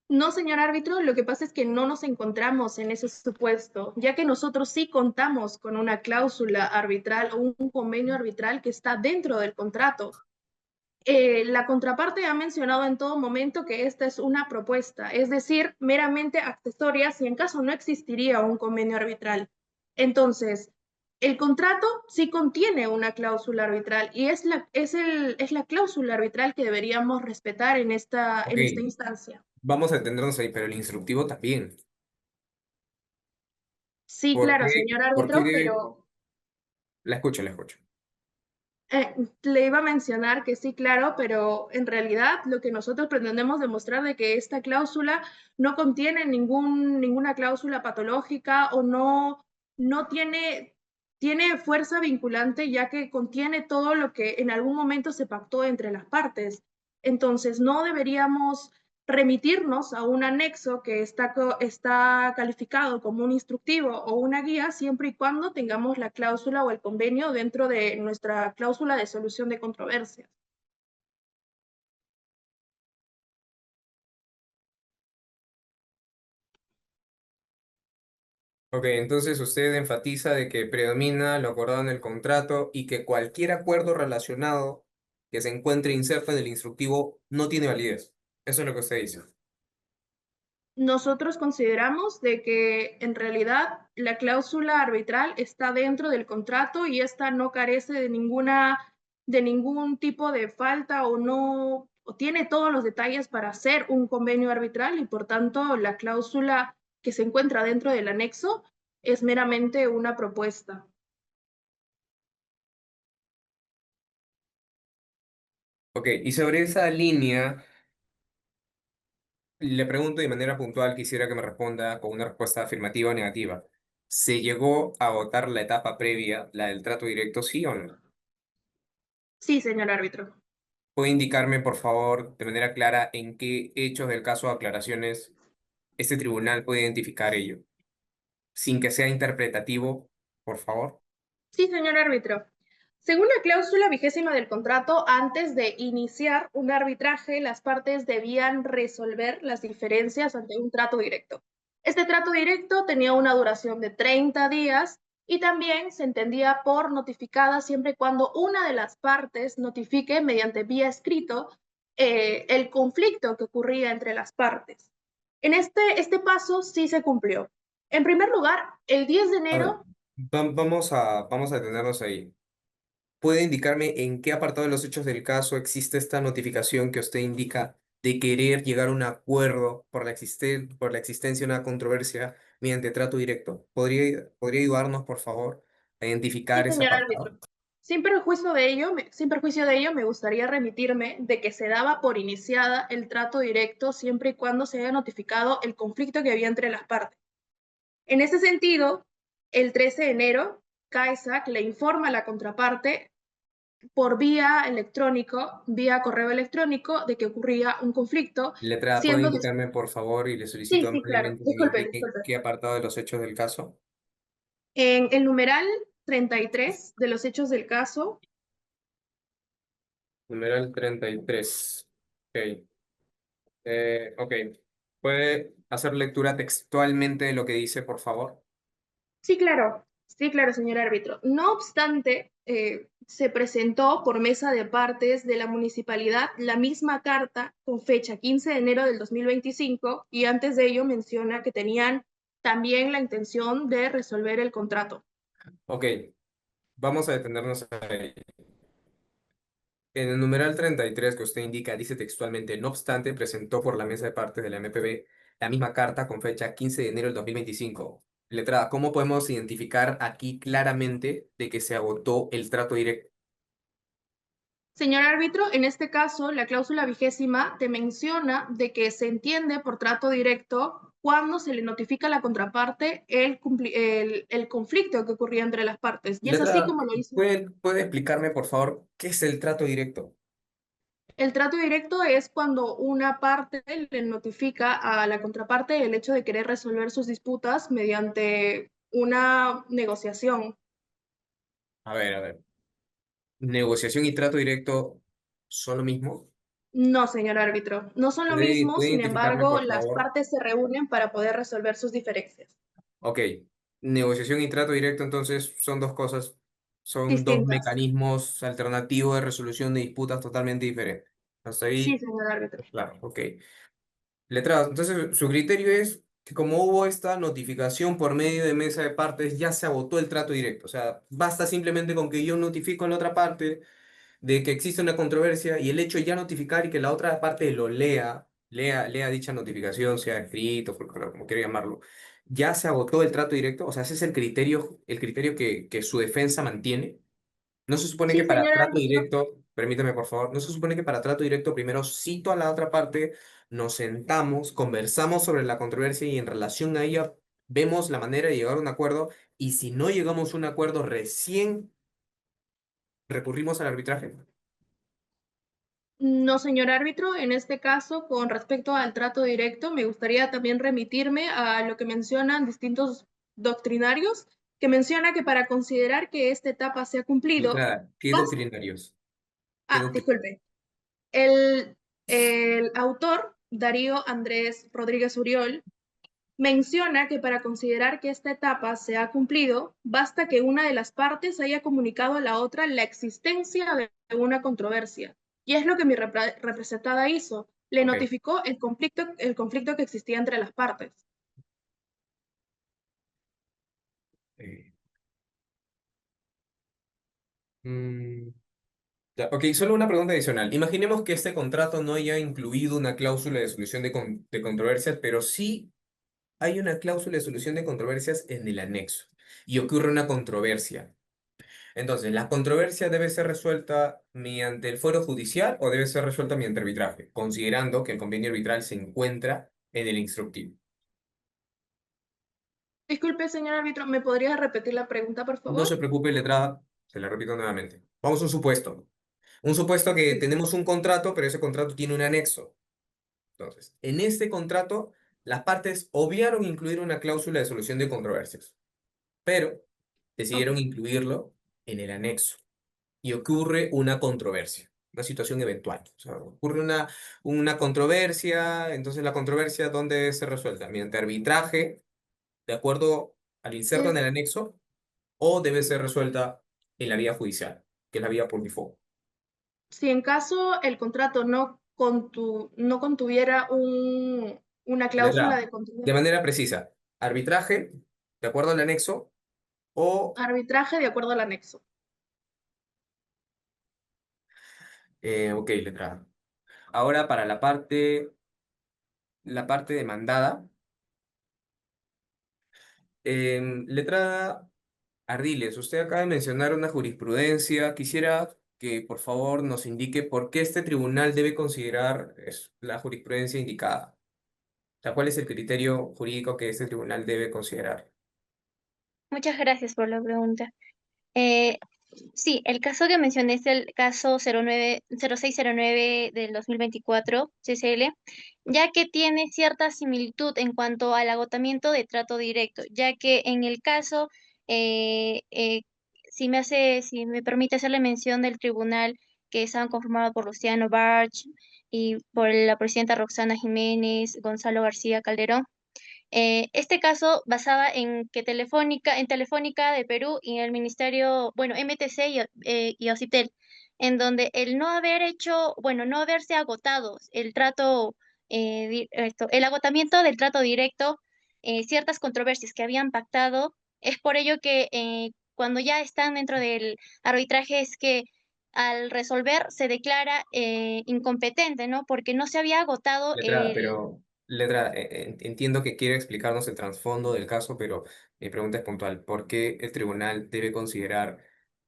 No, señor árbitro, lo que pasa es que no nos encontramos en ese supuesto, ya que nosotros sí contamos con una cláusula arbitral o un convenio arbitral que está dentro del contrato. La contraparte ha mencionado en todo momento que esta es una propuesta, es decir, meramente accesoria si en caso no existiría un convenio arbitral. Entonces, el contrato sí contiene una cláusula arbitral y es la cláusula arbitral que deberíamos respetar en Ok, esta instancia. vamos a entendernos ahí, pero el instructivo también. Sí, claro, señor Por árbitro, qué? pero La escucho, la escucho. le iba a mencionar que sí, claro, pero en realidad lo que nosotros pretendemos demostrar de que esta cláusula no contiene ninguna cláusula patológica o no tiene fuerza vinculante, ya que contiene todo lo que en algún momento se pactó entre las partes. Entonces, no deberíamos remitirnos a un anexo que está calificado como un instructivo o una guía siempre y cuando tengamos la cláusula o el convenio dentro de nuestra cláusula de solución de controversias. Ok, entonces usted enfatiza de que predomina lo acordado en el contrato y que cualquier acuerdo relacionado que se encuentre inserto en el instructivo no tiene validez. Eso es lo que usted dice. Nosotros consideramos de que en realidad la cláusula arbitral está dentro del contrato y esta no carece de ningún tipo de falta o no o tiene todos los detalles para hacer un convenio arbitral y por tanto la cláusula que se encuentra dentro del anexo es meramente una propuesta. Ok, y sobre esa línea, le pregunto de manera puntual, quisiera que me responda con una respuesta afirmativa o negativa. ¿Se llegó a agotar la etapa previa, la del trato directo, sí o no? Sí, señor árbitro. ¿Puede indicarme, por favor, de manera clara, en qué hechos del caso de aclaraciones este tribunal puede identificar ello? Sin que sea interpretativo, por favor. Sí, señor árbitro. Según la cláusula 20ª del contrato, antes de iniciar un arbitraje, las partes debían resolver las diferencias ante un trato directo. Este trato directo tenía una duración de 30 días y también se entendía por notificada siempre y cuando una de las partes notifique mediante vía escrito el conflicto que ocurría entre las partes. En este paso sí se cumplió. En primer lugar, el 10 de A ver, enero, vamos a detenernos ahí. ¿Puede indicarme en qué apartado de los hechos del caso existe esta notificación que usted indica de querer llegar a un acuerdo por la existencia de una controversia mediante trato directo? ¿Podría ayudarnos, por favor, a sí, identificar ese señor árbitro. apartado? Sin perjuicio de ello, me gustaría remitirme de que se daba por iniciada el trato directo siempre y cuando se haya notificado el conflicto que había entre las partes. En ese sentido, el 13 de enero, CAESAC le informa a la contraparte por vía correo electrónico, de que ocurría un conflicto, Letrada, ¿puede siendo... indicarme, por favor, y le Sí, solicito sí, claro. amablemente que me Disculpe, indique disculpe. qué apartado de los hechos del caso? En el numeral 33 de los hechos del caso, Numeral 33. Ok. Ok. ¿Puede hacer lectura textualmente de lo que dice, por favor? sí, claro, señor árbitro. No obstante, se presentó por mesa de partes de la municipalidad la misma carta con fecha 15 de enero del 2025 y antes de ello menciona que tenían también la intención de resolver el contrato. Ok. Vamos a detenernos ahí. En el numeral 33 que usted indica, dice textualmente, no obstante, presentó por la mesa de partes de la MPB la misma carta con fecha 15 de enero del 2025. Letrada, ¿cómo podemos identificar aquí claramente de que se agotó el trato directo? Señor árbitro, en este caso, la cláusula 20ª te menciona de que se entiende por trato directo cuando se le notifica a la contraparte el conflicto que ocurría entre las partes. Y es así Letrada, como lo hizo. ¿puede explicarme, por favor, qué es el trato directo? El trato directo es cuando una parte le notifica a la contraparte el hecho de querer resolver sus disputas mediante una negociación. A ver. ¿Negociación y trato directo son lo mismo? No, señor árbitro, no son lo mismo, ¿Puede sin identificarme, embargo, por las favor? partes se reúnen para poder resolver sus diferencias Ok, negociación y trato directo entonces son dos cosas, son dos distintas. mecanismos alternativos de resolución de disputas totalmente diferentes. Hasta Sí, ahí, señor árbitro. claro, ok. Letrado, entonces su criterio es que como hubo esta notificación por medio de mesa de partes, ya se agotó el trato directo. O sea, basta simplemente con que yo notifico a la otra parte de que existe una controversia y el hecho de ya notificar y que la otra parte lo lea dicha notificación, sea escrito, folclore, como quiera llamarlo, ya se agotó el trato directo. O sea, ese es el criterio que su defensa mantiene. No se supone que Sí, para señor trato árbitro. directo, permítame por favor, no se supone que para trato directo primero cito a la otra parte, nos sentamos, conversamos sobre la controversia y en relación a ella vemos la manera de llegar a un acuerdo y si no llegamos a un acuerdo recién recurrimos al arbitraje. No, señor árbitro, en este caso, con respecto al trato directo, me gustaría también remitirme a lo que mencionan distintos doctrinarios, que menciona que para considerar que esta etapa se ha cumplido, Letrada, ¿qué basta... doctrinarios? ¿Qué Ah, doctrinarios? disculpe. El autor, Darío Andrés Rodríguez Uriol, menciona que para considerar que esta etapa se ha cumplido, basta que una de las partes haya comunicado a la otra la existencia de una controversia. Y es lo que mi representada hizo. Le Ok. notificó el conflicto que existía entre las partes. eh, mm, ya, ok, solo una pregunta adicional. Imaginemos que este contrato no haya incluido una cláusula de solución de controversias, pero sí hay una cláusula de solución de controversias en el anexo y ocurre una controversia. Entonces, ¿la controversia debe ser resuelta mediante el fuero judicial o debe ser resuelta mediante arbitraje, considerando que el convenio arbitral se encuentra en el instructivo? Disculpe, señor árbitro, ¿me podría repetir la pregunta, por No se favor? preocupe, letrada, se la repito nuevamente. Vamos a un supuesto. Un supuesto que Sí. tenemos un contrato, pero ese contrato tiene un anexo. Entonces, en este contrato, las partes obviaron incluir una cláusula de solución de controversias, pero Ok. decidieron incluirlo en el anexo y ocurre una controversia, una situación eventual. O sea, ocurre una controversia, entonces la controversia, ¿dónde debe ser resuelta? Mediante arbitraje, de acuerdo al inserto en Es, el anexo, o debe ser resuelta en la vía judicial, que es la vía por default. si en caso el contrato no contuviera una Letra cláusula A. de control De de manera precisa, arbitraje, de acuerdo al anexo, o, arbitraje de acuerdo al anexo. ok, letra A. Ahora para la parte demandada, letra Ardiles, usted acaba de mencionar una jurisprudencia. Quisiera que por favor nos indique por qué este tribunal debe considerar la jurisprudencia indicada. O sea, ¿cuál es el criterio jurídico que este tribunal debe considerar? Muchas gracias por la pregunta. Eh, sí, el caso que mencioné es el caso 0609 del 2024, CCL, ya que tiene cierta similitud en cuanto al agotamiento de trato directo, ya que en el caso, eh, eh, si me permite hacerle mención del tribunal que estaban conformados por Luciano Barch y por la presidenta Roxana Jiménez, Gonzalo García Calderón. Este caso basaba en que en Telefónica de Perú y el Ministerio, bueno, MTC y Ocitel, en donde el no haber hecho, bueno, no haberse agotado el trato, el agotamiento del trato directo, ciertas controversias que habían pactado, es por ello que cuando ya están dentro del arbitraje es que al resolver se declara incompetente, ¿no? Porque no se había agotado el. Entiendo que quiere explicarnos el trasfondo del caso, pero mi pregunta es puntual. ¿Por qué el tribunal debe considerar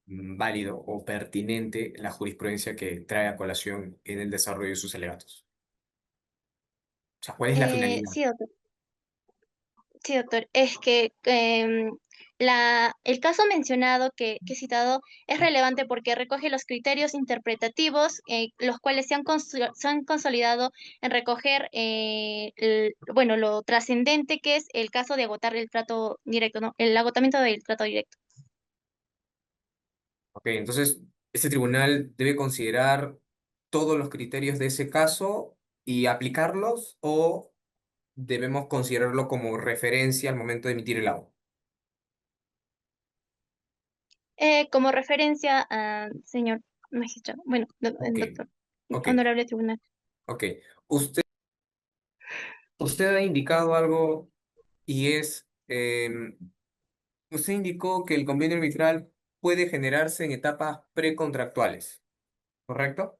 válido o pertinente la jurisprudencia que trae a colación en el desarrollo de sus alegatos? O sea, ¿cuál es la finalidad? Sí, doctor. Sí, doctor. Es que el caso mencionado que he citado es relevante porque recoge los criterios interpretativos, los cuales se han consolidado en recoger, bueno, lo trascendente que es el caso de agotar el trato directo, ¿no? El agotamiento del trato directo. Ok, entonces, este tribunal debe considerar todos los criterios de ese caso y aplicarlos, o debemos considerarlo como referencia al momento de emitir el laudo. Como referencia, señor magistrado, bueno, Ok, doctor, ok, honorable tribunal. ok. Usted ha indicado algo y usted indicó que el convenio arbitral puede generarse en etapas precontractuales, ¿correcto?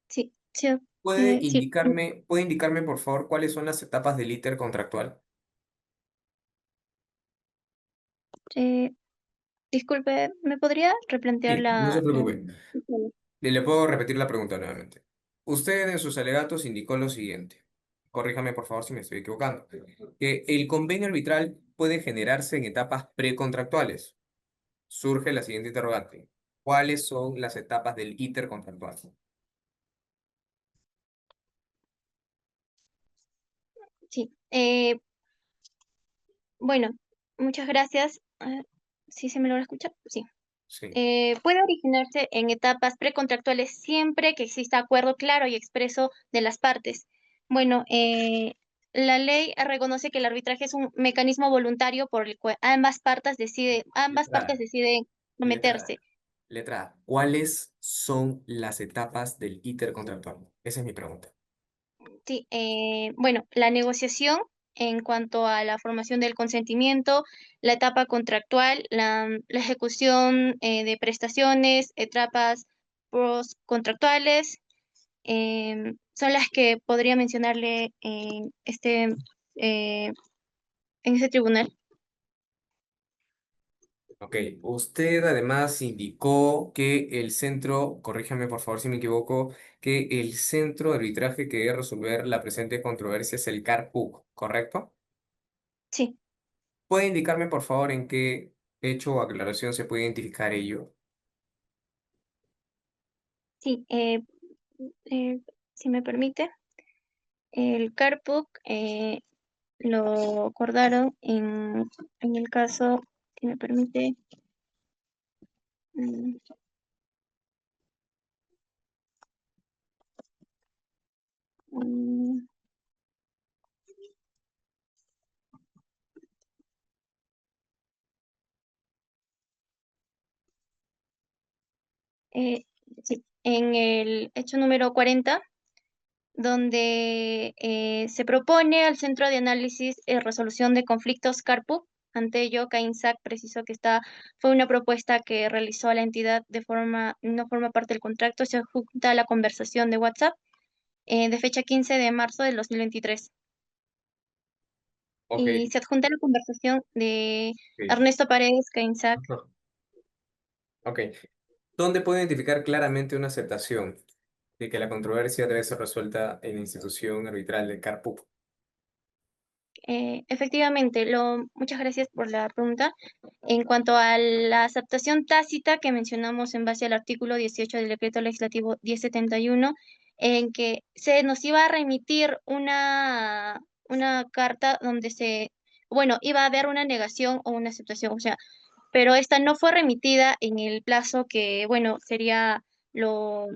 Sí, sí, sí. Puede indicarme, por favor, cuáles son las etapas del íter contractual? Eh, Disculpe, ¿me podría replantear Sí, no se la. preocupe. Y le puedo repetir la pregunta nuevamente. Usted en sus alegatos indicó lo siguiente. Corríjame, por favor, si me estoy equivocando. Que el convenio arbitral puede generarse en etapas precontractuales. Surge la siguiente interrogante. ¿Cuáles son las etapas del íter contractual? Sí, bueno, muchas gracias. ¿Sí se me logra escuchar? Sí. Sí. Puede originarse en etapas precontractuales siempre que exista acuerdo claro y expreso de las partes. Bueno, la ley reconoce que el arbitraje es un mecanismo voluntario por el cual ambas partes Letra, deciden letra, someterse. letra A. ¿Cuáles son las etapas del íter contractual? Esa es mi pregunta. Sí, bueno, la negociación en cuanto a la formación del consentimiento, la etapa contractual, la ejecución de prestaciones, etapas contractuales, son las que podría mencionarle eh, en este tribunal. Ok, usted además indicó que el centro, corríjame por favor si me equivoco, que el centro de arbitraje que debe resolver la presente controversia es el CARPUC, ¿correcto? Sí, ¿Puede indicarme por favor en qué hecho o aclaración se puede identificar ello? sí, eh, si me permite, el CARPUC lo acordaron en el caso, si me permite. Mm, mm, eh, sí, en el hecho número 40, donde se propone al Centro de Análisis y Resolución de Conflictos CARPUC. Ante ello, CAINSAC precisó que fue una propuesta que realizó la entidad no forma parte del contrato, se adjunta a la conversación de WhatsApp de fecha 15 de marzo del 2023. Ok. Y se adjunta la conversación de Ok. Ernesto Paredes, CAINSAC. Ajá. Ok. ¿Dónde puedo identificar claramente una aceptación de que la controversia debe ser resuelta en la institución arbitral de CARPUC? Efectivamente, muchas gracias por la pregunta. En cuanto a la aceptación tácita que mencionamos en base al artículo 18 del Decreto Legislativo 1071, en que se nos iba a remitir una carta donde iba a haber una negación o una aceptación, o sea, pero esta no fue remitida en el plazo que, sería lo,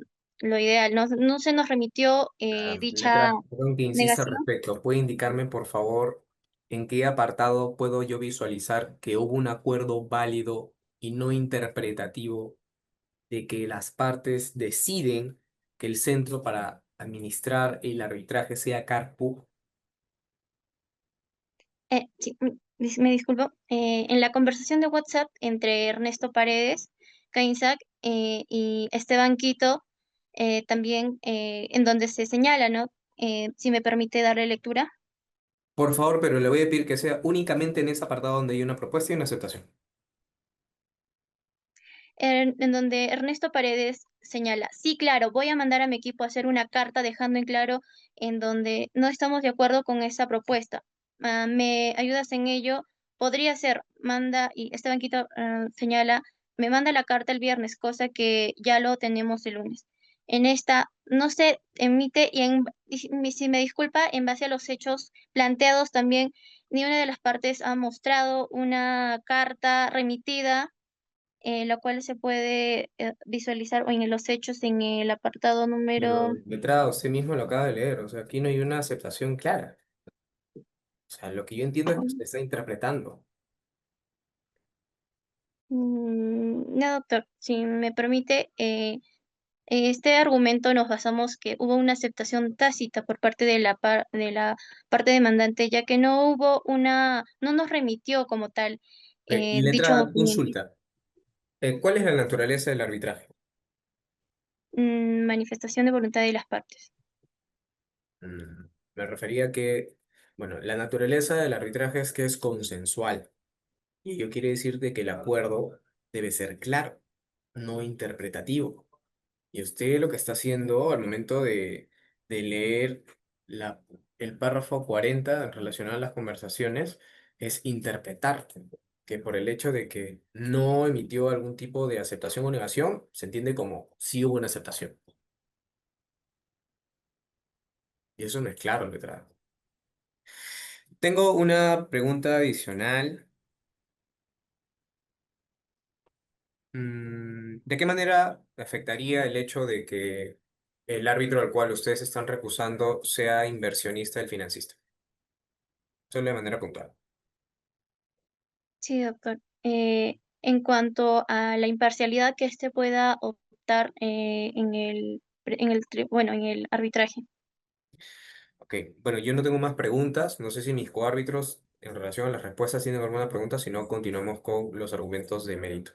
lo ideal. No se nos remitió dicha Letra, perdón que insista al negación. respecto. ¿Puede indicarme, por favor, en qué apartado puedo yo visualizar que hubo un acuerdo válido y no interpretativo de que las partes deciden que el centro para administrar el arbitraje sea CARPUC? Sí, me disculpo. En la conversación de WhatsApp entre Ernesto Paredes, Cainsac y Esteban Quito, también en donde se señala, ¿no? Si me permite darle lectura, Por favor, pero le voy a pedir que sea únicamente en ese apartado donde hay una propuesta y una aceptación. en donde Ernesto Paredes señala, sí, claro, voy a mandar a mi equipo a hacer una carta dejando en claro en donde no estamos de acuerdo con esa propuesta. ¿Me ayudas en ello? Podría ser, y Esteban Quito señala, me manda la carta el viernes, cosa que ya lo tenemos el lunes. En esta no se emite, si me disculpa, en base a los hechos planteados también, ni una de las partes ha mostrado una carta remitida la cual se puede visualizar o en los hechos en el apartado número. Pero, letrado, usted mismo lo acaba de leer. O sea, aquí no hay una aceptación clara. O sea, lo que yo entiendo es que usted está interpretando. No, doctor, si me permite, este argumento nos basamos que hubo una aceptación tácita por parte de de la parte demandante, ya que no nos remitió como tal dicho Letra documento. consulta. ¿Cuál es la naturaleza del arbitraje? Manifestación de voluntad de las partes. Me refería a que, bueno, la naturaleza del arbitraje es que es consensual. Y ello quiere decir de que el acuerdo debe ser claro, no interpretativo. Y usted lo que está haciendo al momento de leer la, el párrafo 40 relacionado a las conversaciones es interpretar que por el hecho de que no emitió algún tipo de aceptación o negación, se entiende como si hubo una aceptación. Y eso no es claro, letrado. Tengo una pregunta adicional. ¿De qué manera afectaría el hecho de que el árbitro al cual ustedes están recusando sea inversionista del financista? Solo de manera puntual. Sí, doctor. En cuanto a la imparcialidad que éste pueda optar en el arbitraje. Ok, bueno, yo no tengo más preguntas. No sé si mis coárbitros en relación a las respuestas tienen alguna pregunta, si no, continuamos con los argumentos de mérito.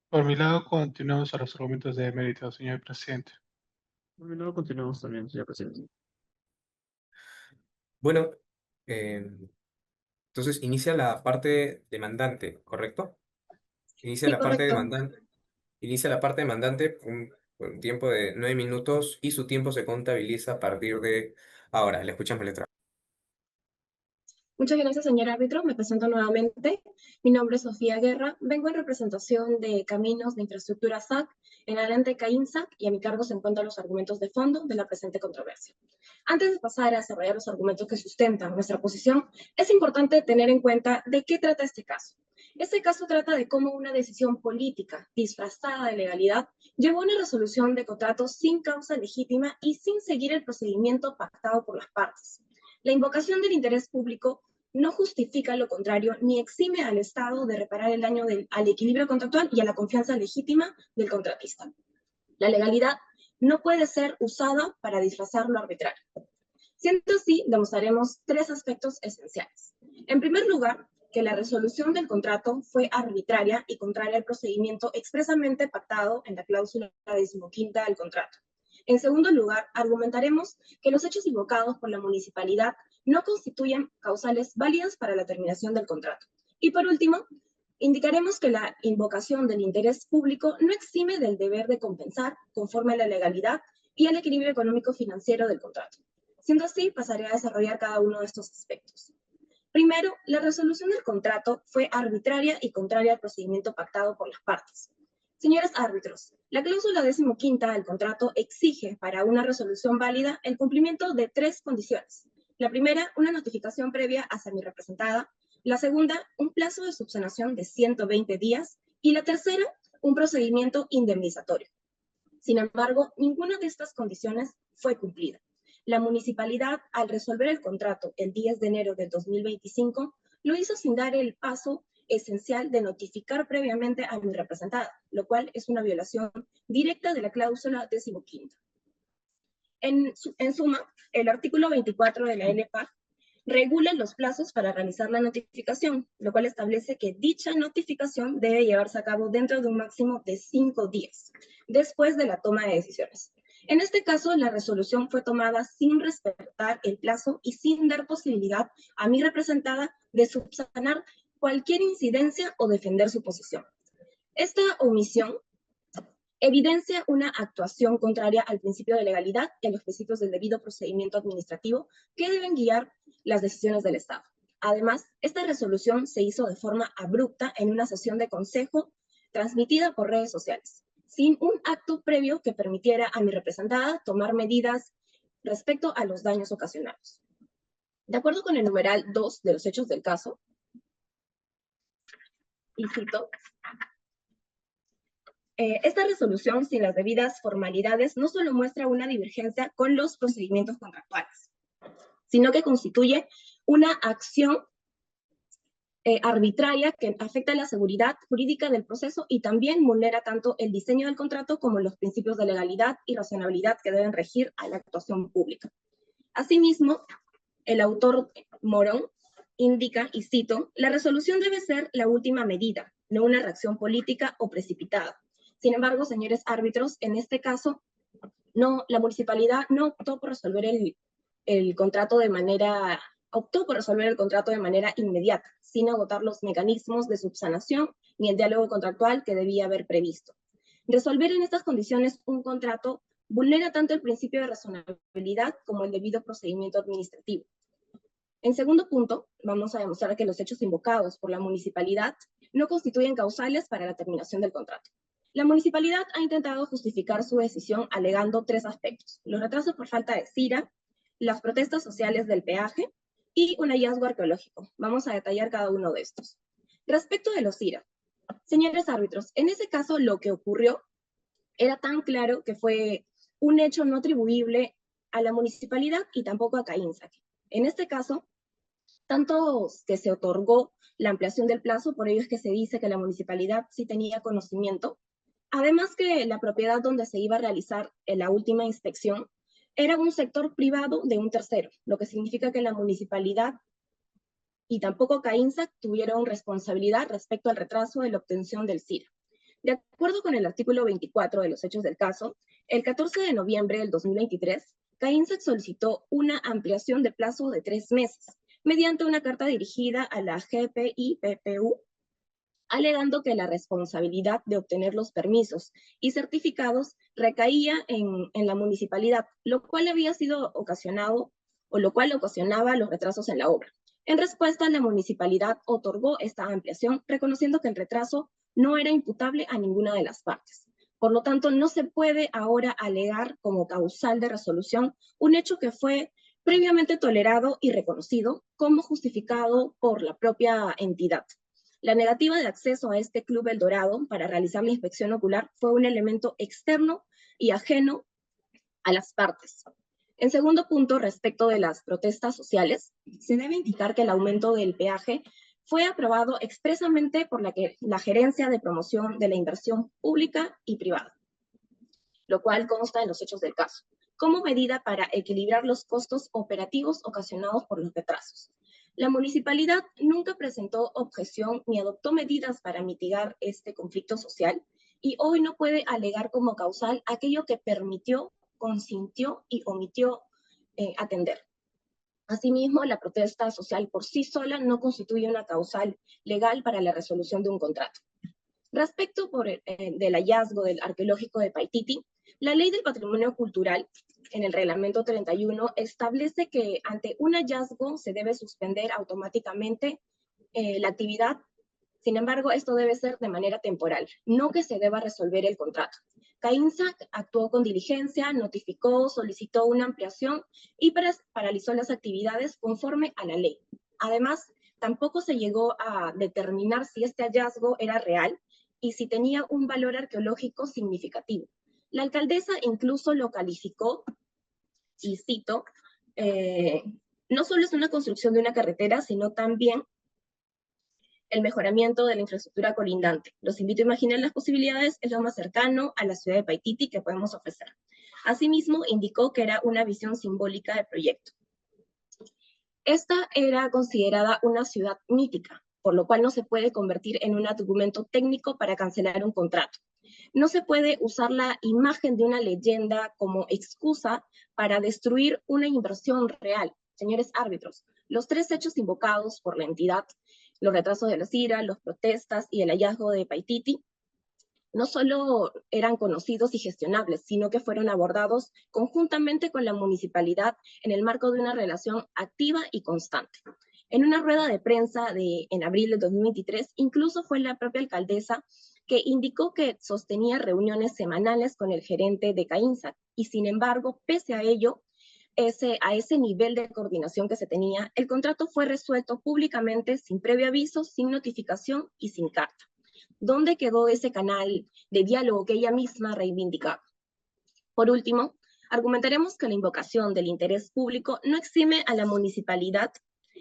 Por mi lado, continuamos a los argumentos de mérito, señor presidente. Y luego continuamos también, señor presidente. Bueno, eh, entonces inicia la parte demandante, ¿correcto? Inicia Sí, la parte correcto. demandante. Inicia la parte demandante por un tiempo de 9 minutos y su tiempo se contabiliza a partir de ahora. Le escuchamos letra. Muchas gracias, señor árbitro. Me presento nuevamente. Mi nombre es Sofía Guerra. Vengo en representación de Caminos de Infraestructura SAC, en adelante CAINSAC, y a mi cargo se encuentran los argumentos de fondo de la presente controversia. Antes de pasar a desarrollar los argumentos que sustentan nuestra posición, es importante tener en cuenta de qué trata este caso. Este caso trata de cómo una decisión política disfrazada de legalidad llevó a una resolución de contratos sin causa legítima y sin seguir el procedimiento pactado por las partes. La invocación del interés público no justifica lo contrario ni exime al Estado de reparar el daño al equilibrio contractual y a la confianza legítima del contratista. La legalidad no puede ser usada para disfrazar lo arbitrario. Siendo así, demostraremos tres aspectos esenciales. En primer lugar, que la resolución del contrato fue arbitraria y contraria al procedimiento expresamente pactado en la cláusula 15ª del contrato. En segundo lugar, argumentaremos que los hechos invocados por la municipalidad no constituyen causales válidas para la terminación del contrato. Y por último, indicaremos que la invocación del interés público no exime del deber de compensar conforme a la legalidad y al equilibrio económico-financiero del contrato. Siendo así, pasaré a desarrollar cada uno de estos aspectos. Primero, la resolución del contrato fue arbitraria y contraria al procedimiento pactado por las partes. Señores árbitros, la cláusula 15ª del contrato exige para una resolución válida el cumplimiento de tres condiciones. La primera, una notificación previa hacia mi representada. La segunda, un plazo de subsanación de 120 días. Y la tercera, un procedimiento indemnizatorio. Sin embargo, ninguna de estas condiciones fue cumplida. La municipalidad, al resolver el contrato el 10 de enero del 2025, lo hizo sin dar el paso esencial de notificar previamente a mi representada, lo cual es una violación directa de la cláusula 15ª. En suma, el artículo 24 de la LPAC regula los plazos para realizar la notificación, lo cual establece que dicha notificación debe llevarse a cabo dentro de un máximo de 5 días, después de la toma de decisiones. En este caso, la resolución fue tomada sin respetar el plazo y sin dar posibilidad a mi representada de subsanar cualquier incidencia o defender su posición. Esta omisión evidencia una actuación contraria al principio de legalidad y a los principios del debido procedimiento administrativo que deben guiar las decisiones del Estado. Además, esta resolución se hizo de forma abrupta en una sesión de consejo transmitida por redes sociales, sin un acto previo que permitiera a mi representada tomar medidas respecto a los daños ocasionados. De acuerdo con el numeral 2 de los hechos del caso, y cito, esta resolución, sin las debidas formalidades, no solo muestra una divergencia con los procedimientos contractuales, sino que constituye una acción arbitraria que afecta la seguridad jurídica del proceso y también vulnera tanto el diseño del contrato como los principios de legalidad y razonabilidad que deben regir a la actuación pública. Asimismo, el autor Morón indica, y cito, la resolución debe ser la última medida, no una reacción política o precipitada. Sin embargo, señores árbitros, en este caso, la municipalidad no optó por resolver el contrato de manera inmediata, sin agotar los mecanismos de subsanación ni el diálogo contractual que debía haber previsto. Resolver en estas condiciones un contrato vulnera tanto el principio de razonabilidad como el debido procedimiento administrativo. En segundo punto, vamos a demostrar que los hechos invocados por la municipalidad no constituyen causales para la terminación del contrato. La municipalidad ha intentado justificar su decisión alegando tres aspectos: los retrasos por falta de CIRA, las protestas sociales del peaje y un hallazgo arqueológico. Vamos a detallar cada uno de estos. Respecto de los CIRA, señores árbitros, en ese caso lo que ocurrió era tan claro que fue un hecho no atribuible a la municipalidad y tampoco a CAINSAC. En este caso, tanto que se otorgó la ampliación del plazo, por ello es que se dice que la municipalidad sí tenía conocimiento. Además que la propiedad donde se iba a realizar la última inspección era un sector privado de un tercero, lo que significa que la municipalidad y tampoco CAINSAC tuvieron responsabilidad respecto al retraso de la obtención del CIRA. De acuerdo con el artículo 24 de los hechos del caso, el 14 de noviembre del 2023, CAINSAC solicitó una ampliación de plazo de 3 meses, mediante una carta dirigida a la GPI-PPU, alegando que la responsabilidad de obtener los permisos y certificados recaía en la municipalidad, lo cual ocasionaba los retrasos en la obra. En respuesta, la municipalidad otorgó esta ampliación, reconociendo que el retraso no era imputable a ninguna de las partes. Por lo tanto, no se puede ahora alegar como causal de resolución un hecho que fue previamente tolerado y reconocido como justificado por la propia entidad. La negativa de acceso a este Club El Dorado para realizar la inspección ocular fue un elemento externo y ajeno a las partes. En segundo punto, respecto de las protestas sociales, se debe indicar que el aumento del peaje fue aprobado expresamente por la Gerencia de Promoción de la Inversión Pública y Privada. lo cual consta en los hechos del caso, como medida para equilibrar los costos operativos ocasionados por los retrasos. La municipalidad nunca presentó objeción ni adoptó medidas para mitigar este conflicto social y hoy no puede alegar como causal aquello que permitió, consintió y omitió atender. Asimismo, la protesta social por sí sola no constituye una causal legal para la resolución de un contrato. Respecto del hallazgo del arqueológico de Paititi, la Ley del Patrimonio Cultural, en el Reglamento 31, establece que ante un hallazgo se debe suspender automáticamente la actividad. Sin embargo, esto debe ser de manera temporal, no que se deba resolver el contrato. CAINSAC actuó con diligencia, notificó, solicitó una ampliación y paralizó las actividades conforme a la ley. Además, tampoco se llegó a determinar si este hallazgo era real y si tenía un valor arqueológico significativo. La alcaldesa incluso lo calificó, y cito, no solo es una construcción de una carretera, sino también el mejoramiento de la infraestructura colindante. Los invito a imaginar las posibilidades, es lo más cercano a la ciudad de Paititi que podemos ofrecer. Asimismo, indicó que era una visión simbólica del proyecto. Esta era considerada una ciudad mítica, por lo cual no se puede convertir en un argumento técnico para cancelar un contrato. No se puede usar la imagen de una leyenda como excusa para destruir una inversión real. Señores árbitros, los tres hechos invocados por la entidad, los retrasos de la CIRA, las protestas y el hallazgo de Paititi, no solo eran conocidos y gestionables, sino que fueron abordados conjuntamente con la municipalidad en el marco de una relación activa y constante. En una rueda de prensa en abril de 2023, incluso fue la propia alcaldesa que indicó que sostenía reuniones semanales con el gerente de CAINSAC, y sin embargo, pese a ello, a ese nivel de coordinación que se tenía, el contrato fue resuelto públicamente sin previo aviso, sin notificación y sin carta. ¿Dónde quedó ese canal de diálogo que ella misma reivindicaba? Por último, argumentaremos que la invocación del interés público no exime a la municipalidad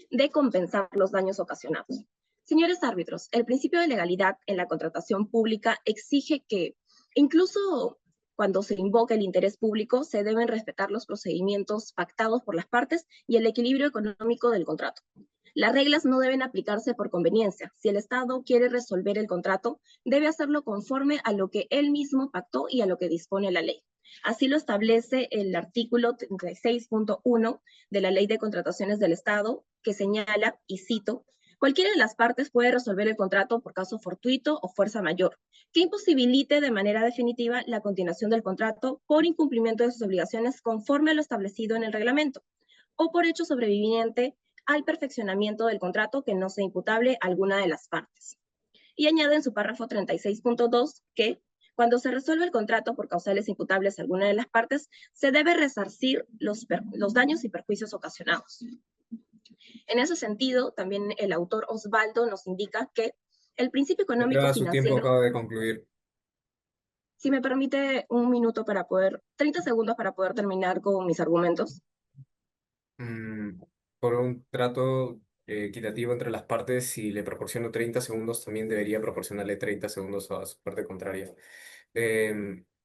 de compensar los daños ocasionados. Señores árbitros, el principio de legalidad en la contratación pública exige que, incluso cuando se invoca el interés público, se deben respetar los procedimientos pactados por las partes y el equilibrio económico del contrato. Las reglas no deben aplicarse por conveniencia. Si el Estado quiere resolver el contrato, debe hacerlo conforme a lo que él mismo pactó y a lo que dispone la ley. Así lo establece el artículo 36.1 de la Ley de Contrataciones del Estado, que señala, y cito, cualquiera de las partes puede resolver el contrato por caso fortuito o fuerza mayor, que imposibilite de manera definitiva la continuación del contrato por incumplimiento de sus obligaciones conforme a lo establecido en el reglamento, o por hecho sobreviviente al perfeccionamiento del contrato que no sea imputable a alguna de las partes. Y añade en su párrafo 36.2 que cuando se resuelve el contrato por causales imputables a alguna de las partes, se debe resarcir los daños y perjuicios ocasionados. En ese sentido, también el autor Osvaldo nos indica que el principio económico Su tiempo financiero... acaba de concluir. Si me permite 30 segundos para poder terminar con mis argumentos. Por un trato equitativo entre las partes, si le proporciono 30 segundos, también debería proporcionarle 30 segundos a su parte contraria.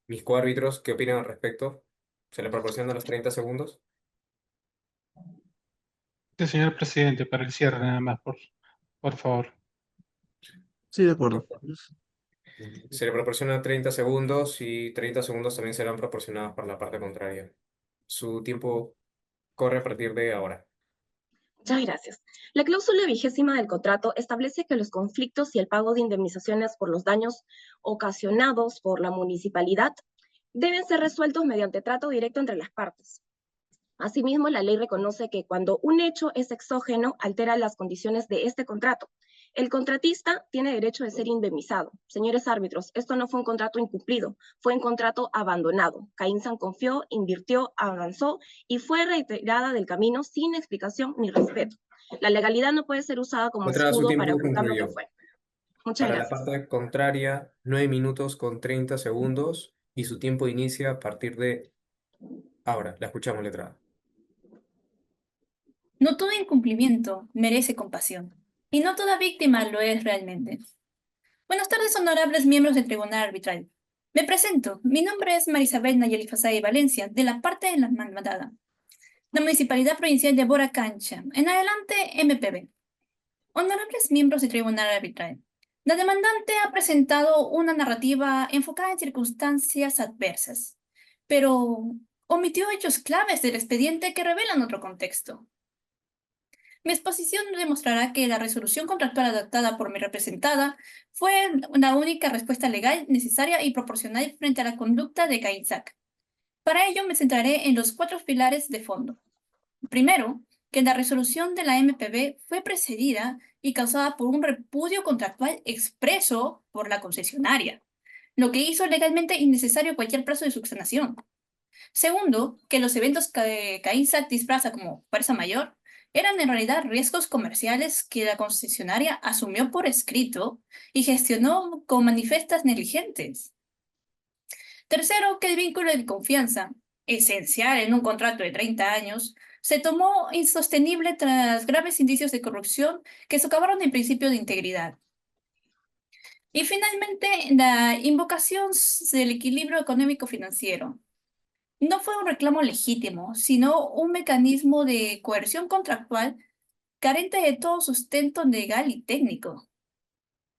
Mis coárbitros, ¿qué opinan al respecto? ¿Se le proporcionan los 30 segundos? Sí, señor presidente, para el cierre nada más, por favor. Sí, de acuerdo. Se le proporciona 30 segundos y 30 segundos también serán proporcionados por la parte contraria. Su tiempo corre a partir de ahora. Muchas gracias. La cláusula 20ª del contrato establece que los conflictos y el pago de indemnizaciones por los daños ocasionados por la municipalidad deben ser resueltos mediante trato directo entre las partes. Asimismo, la ley reconoce que cuando un hecho es exógeno, altera las condiciones de este contrato. El contratista tiene derecho de ser indemnizado. Señores árbitros, esto no fue un contrato incumplido, fue un contrato abandonado. CAINSAC confió, invirtió, avanzó y fue retirada del camino sin explicación ni respeto. La legalidad no puede ser usada como Su escudo para tiempo ocultar lo que concluyó. fue. Muchas Para gracias. la parte contraria, 9 minutos con 30 segundos y su tiempo inicia a partir de ahora. La escuchamos, letrada. No todo incumplimiento merece compasión, y no toda víctima lo es realmente. Buenas tardes, honorables miembros del Tribunal Arbitral. Me presento. Mi nombre es Marisabel Nayeli Fasay Valencia, de la parte de la mandada. La Municipalidad Provincial de Boracancha. En adelante, MPB. Honorables miembros del Tribunal Arbitral. La demandante ha presentado una narrativa enfocada en circunstancias adversas, pero omitió hechos claves del expediente que revelan otro contexto. Mi exposición demostrará que la resolución contractual adoptada por mi representada fue la única respuesta legal necesaria y proporcional frente a la conducta de CAINSAC. Para ello me centraré en los 4 pilares de fondo. Primero, que la resolución de la MPB fue precedida y causada por un repudio contractual expreso por la concesionaria, lo que hizo legalmente innecesario cualquier plazo de subsanación. Segundo, que los eventos que CAINSAC disfraza como fuerza mayor eran en realidad riesgos comerciales que la concesionaria asumió por escrito y gestionó con manifiestas negligentes. Tercero, que el vínculo de confianza, esencial en un contrato de 30 años, se tomó insostenible tras graves indicios de corrupción que socavaron el principio de integridad. Y finalmente, la invocación del equilibrio económico-financiero. No fue un reclamo legítimo, sino un mecanismo de coerción contractual carente de todo sustento legal y técnico.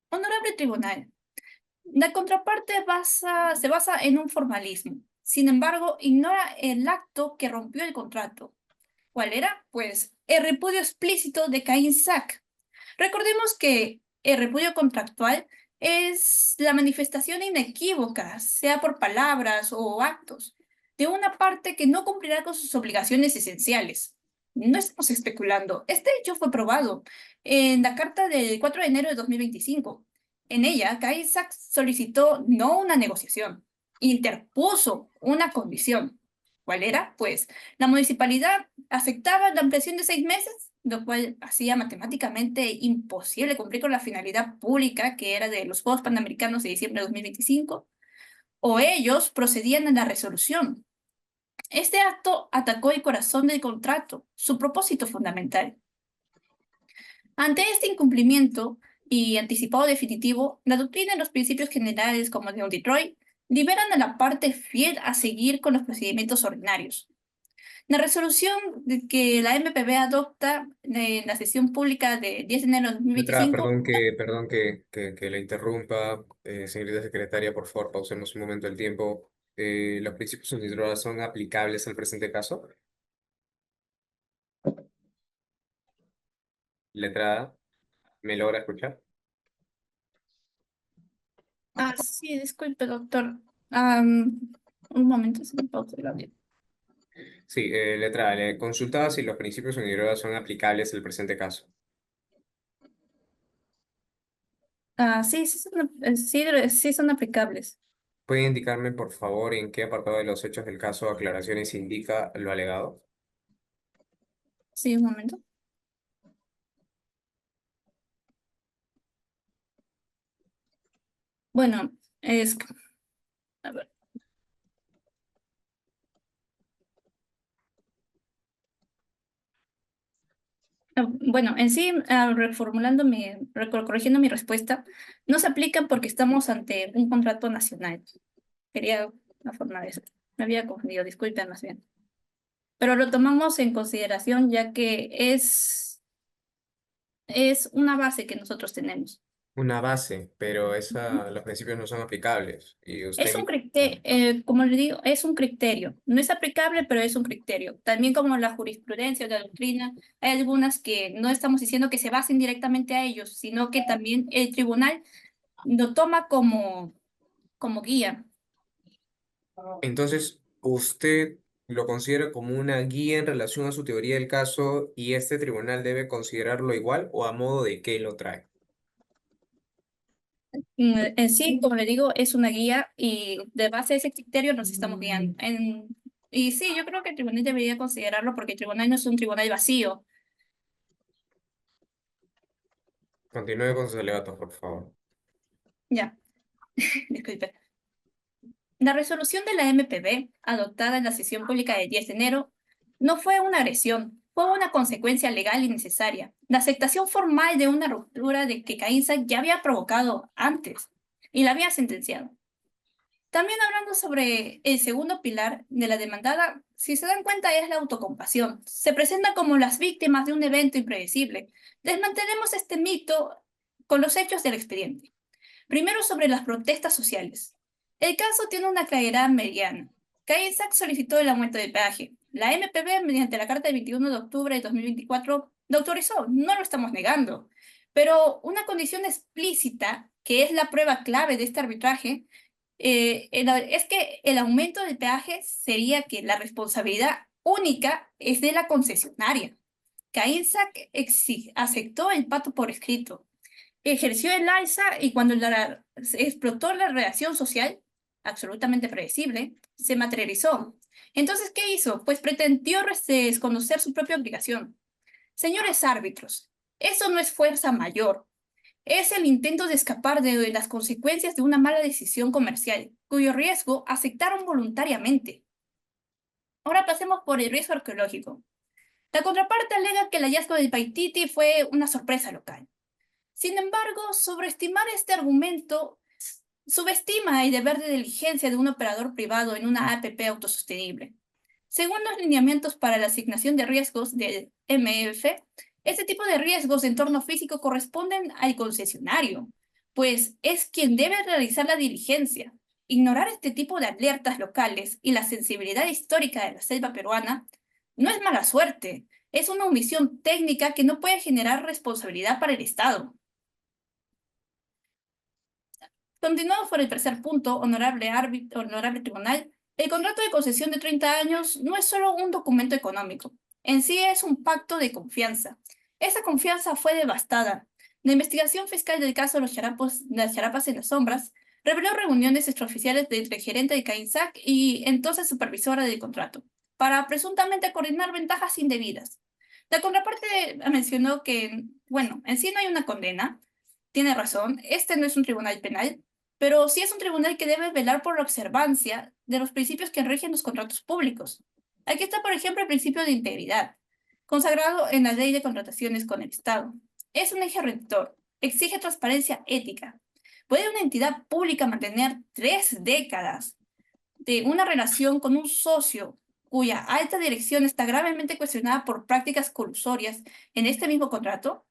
Honorable Tribunal, la contraparte se basa en un formalismo. Sin embargo, ignora el acto que rompió el contrato. ¿Cuál era? Pues el repudio explícito de CAINSAC. Recordemos que el repudio contractual es la manifestación inequívoca, sea por palabras o actos, de una parte que no cumplirá con sus obligaciones esenciales. No estamos especulando. Este hecho fue probado en la carta del 4 de enero de 2025. En ella, CAINSAC solicitó no una negociación, interpuso una condición. ¿Cuál era? Pues la municipalidad aceptaba la ampliación de 6 meses, lo cual hacía matemáticamente imposible cumplir con la finalidad pública que era de los Juegos Panamericanos de diciembre de 2025, o ellos procedían a la resolución. Este acto atacó el corazón del contrato, su propósito fundamental. Ante este incumplimiento y anticipado definitivo, la doctrina y los principios generales como de Detroit liberan a la parte fiel a seguir con los procedimientos ordinarios. La resolución que la MPB adopta en la sesión pública de 10 de enero de Letrada, 2025. perdón que la interrumpa, señorita secretaria, por favor, pausemos un momento el tiempo. ¿Los principios universales son aplicables al presente caso? Letrada, ¿me logra escuchar? Sí, disculpe, doctor. Un momento, se me pausa el audio. Sí, letrada, le consultaba si los principios universales son aplicables al presente caso. Sí son aplicables. ¿Puede indicarme, por favor, en qué apartado de los hechos del caso o aclaraciones indica lo alegado? Sí, un momento. Bueno, a ver. Bueno, en sí, corrigiendo mi respuesta, no se aplican porque estamos ante un contrato nacional. Quería la forma de eso. Me había confundido, disculpen más bien. Pero lo tomamos en consideración ya que es una base que nosotros tenemos. Una base, pero los principios no son aplicables. Y Es usted... un criterio, como le digo, es un criterio. No es aplicable, pero es un criterio. También como la jurisprudencia o la doctrina, hay algunas que no estamos diciendo que se basen directamente a ellos, sino que también el tribunal lo toma como guía. Entonces, ¿usted lo considera como una guía en relación a su teoría del caso y este tribunal debe considerarlo igual o a modo de qué lo trae? En sí, como le digo, es una guía y de base a ese criterio nos estamos guiando. Y sí, yo creo que el tribunal debería considerarlo porque el tribunal no es un tribunal vacío. Continúe con sus alegatos, por favor. Ya, disculpe. La resolución de la MPB, adoptada en la sesión pública del 10 de enero, no fue una agresión, fue una consecuencia legal y necesaria. La aceptación formal de una ruptura de que CAINSAC ya había provocado antes y la había sentenciado. También hablando sobre el segundo pilar de la demandada, si se dan cuenta es la autocompasión. Se presenta como las víctimas de un evento impredecible. Desmantelemos este mito con los hechos del expediente. Primero sobre las protestas sociales. El caso tiene una claridad mediana. CAINSAC solicitó el aumento del peaje. La MPB, mediante la carta del 21 de octubre de 2024, lo autorizó, no lo estamos negando. Pero una condición explícita, que es la prueba clave de este arbitraje, es que el aumento del peaje sería que la responsabilidad única es de la concesionaria. CAINSAC aceptó el pacto por escrito, ejerció el alza y cuando explotó la reacción social, absolutamente predecible, se materializó. Entonces, ¿qué hizo? Pues pretendió desconocer su propia obligación. Señores árbitros, eso no es fuerza mayor, es el intento de escapar de las consecuencias de una mala decisión comercial, cuyo riesgo aceptaron voluntariamente. Ahora pasemos por el riesgo arqueológico. La contraparte alega que el hallazgo del Paititi fue una sorpresa local. Sin embargo, sobreestimar este argumento subestima el deber de diligencia de un operador privado en una APP autosostenible. Según los lineamientos para la asignación de riesgos del MF, este tipo de riesgos de entorno físico corresponden al concesionario, pues es quien debe realizar la diligencia. Ignorar este tipo de alertas locales y la sensibilidad histórica de la selva peruana no es mala suerte, es una omisión técnica que no puede generar responsabilidad para el Estado. Continuamos por el tercer punto, honorable tribunal. El contrato de concesión de 30 años no es solo un documento económico, en sí es un pacto de confianza. Esa confianza fue devastada. La investigación fiscal del caso de las charapas en las sombras reveló reuniones extraoficiales entre el gerente de CAINSAC y entonces supervisora del contrato, para presuntamente coordinar ventajas indebidas. La contraparte mencionó que, bueno, en sí no hay una condena, tiene razón, este no es un tribunal penal, pero sí es un tribunal que debe velar por la observancia de los principios que rigen los contratos públicos. Aquí está, por ejemplo, el principio de integridad, consagrado en la Ley de Contrataciones con el Estado. Es un eje rector, exige transparencia ética. ¿Puede una entidad pública mantener 3 décadas de una relación con un socio cuya alta dirección está gravemente cuestionada por prácticas colusorias en este mismo contrato?